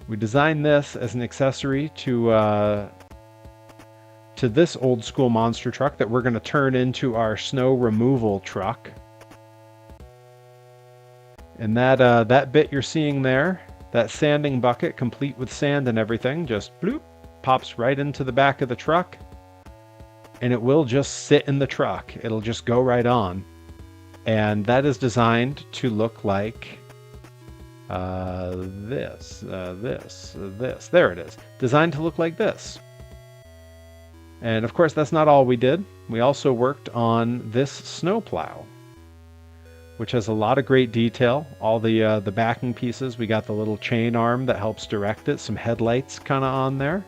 Speaker 1: We designed this as an accessory to this old school monster truck that we're going to turn into our snow removal truck. And that bit you're seeing there, that sanding bucket, complete with sand and everything, just bloop, pops right into the back of the truck. And it will just sit in the truck. It'll just go right on. And that is designed to look like this. There it is. Designed to look like this. And of course, that's not all we did. We also worked on this snowplow, which has a lot of great detail. All the backing pieces. We got the little chain arm that helps direct it. Some headlights kind of on there.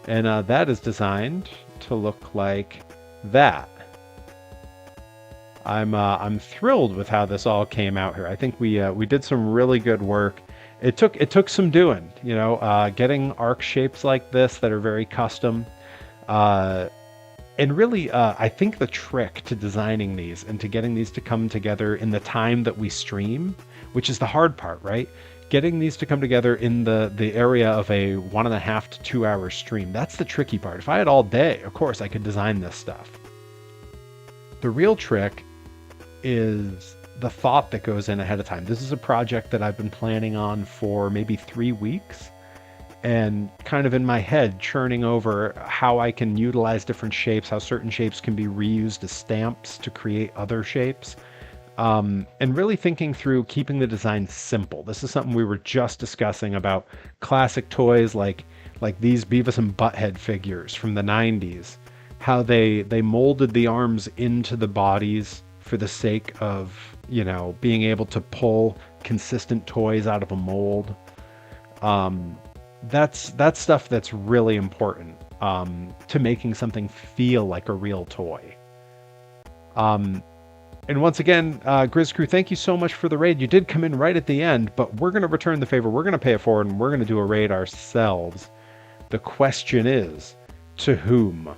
Speaker 1: And that is designed to look like that. I'm thrilled with how this all came out here. I think we did some really good work. It took some doing, you know, getting arc shapes like this that are very custom. And really, I think the trick to designing these and to getting these to come together in the time that we stream, which is the hard part, right? Getting these to come together in the area of a 1.5 to 2 hour stream. That's the tricky part. If I had all day, of course, I could design this stuff. The real trick is the thought that goes in ahead of time. This is a project that I've been planning on for maybe 3 weeks, and kind of in my head churning over how I can utilize different shapes, how certain shapes can be reused as stamps to create other shapes. And really thinking through keeping the design simple. This is something we were just discussing about classic toys like these Beavis and Butthead figures from the 90s, how they molded the arms into the bodies for the sake of, you know, being able to pull consistent toys out of a mold. That's stuff that's really important to making something feel like a real toy. And once again, Grizz Crew, thank you so much for the raid. You did come in right at the end, but we're going to return the favor. We're going to pay it forward, and we're going to do a raid ourselves. The question is, to whom?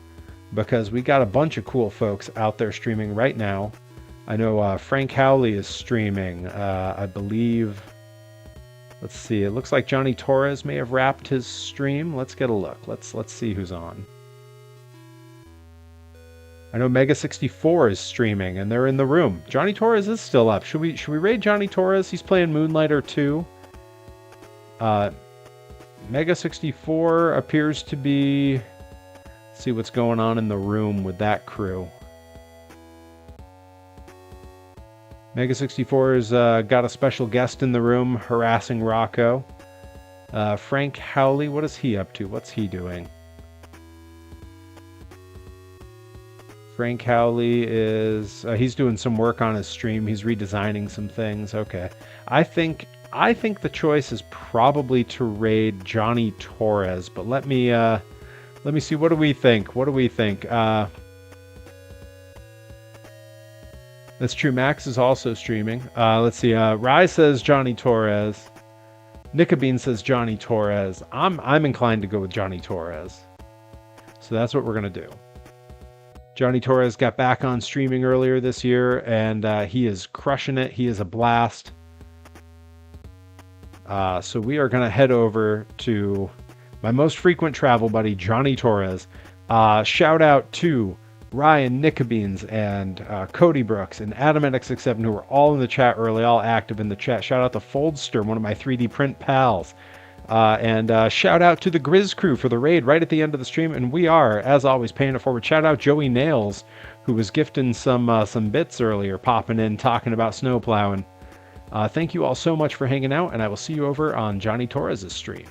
Speaker 1: Because we got a bunch of cool folks out there streaming right now. I know Frank Howley is streaming. I believe... Let's see. It looks like Johnny Torres may have wrapped his stream. Let's get a look. Let's see who's on. I know Mega64 is streaming, and they're in the room. Johnny Torres is still up. Should we raid Johnny Torres? He's playing Moonlighter 2. Mega64 appears to be... Let's see what's going on in the room with that crew. Mega 64's got a special guest in the room harassing Rocco. Frank Howley, what is he up to? What's he doing? Frank Howley is he's doing some work on his stream. He's redesigning some things. Okay, I think the choice is probably to raid Johnny Torres. But let me see. What do we think? What do we think? That's true. Max is also streaming. Let's see. Rye says Johnny Torres. Nickabean says Johnny Torres. I'm inclined to go with Johnny Torres. So that's what we're gonna do. Johnny Torres got back on streaming earlier this year, and he is crushing it. He is a blast. So we are gonna head over to my most frequent travel buddy, Johnny Torres. Shout out to Ryan Nickabeans and Cody Brooks and Adam at X67, who were all in the chat early, all active in the chat. Shout out to Foldster, one of my 3D print pals. And shout out to the Grizz crew for the raid right at the end of the stream. And we are, as always, paying it forward. Shout out Joey Nails, who was gifting some bits earlier, popping in, talking about snow plowing. Thank you all so much for hanging out, and I will see you over on Johnny Torres' stream.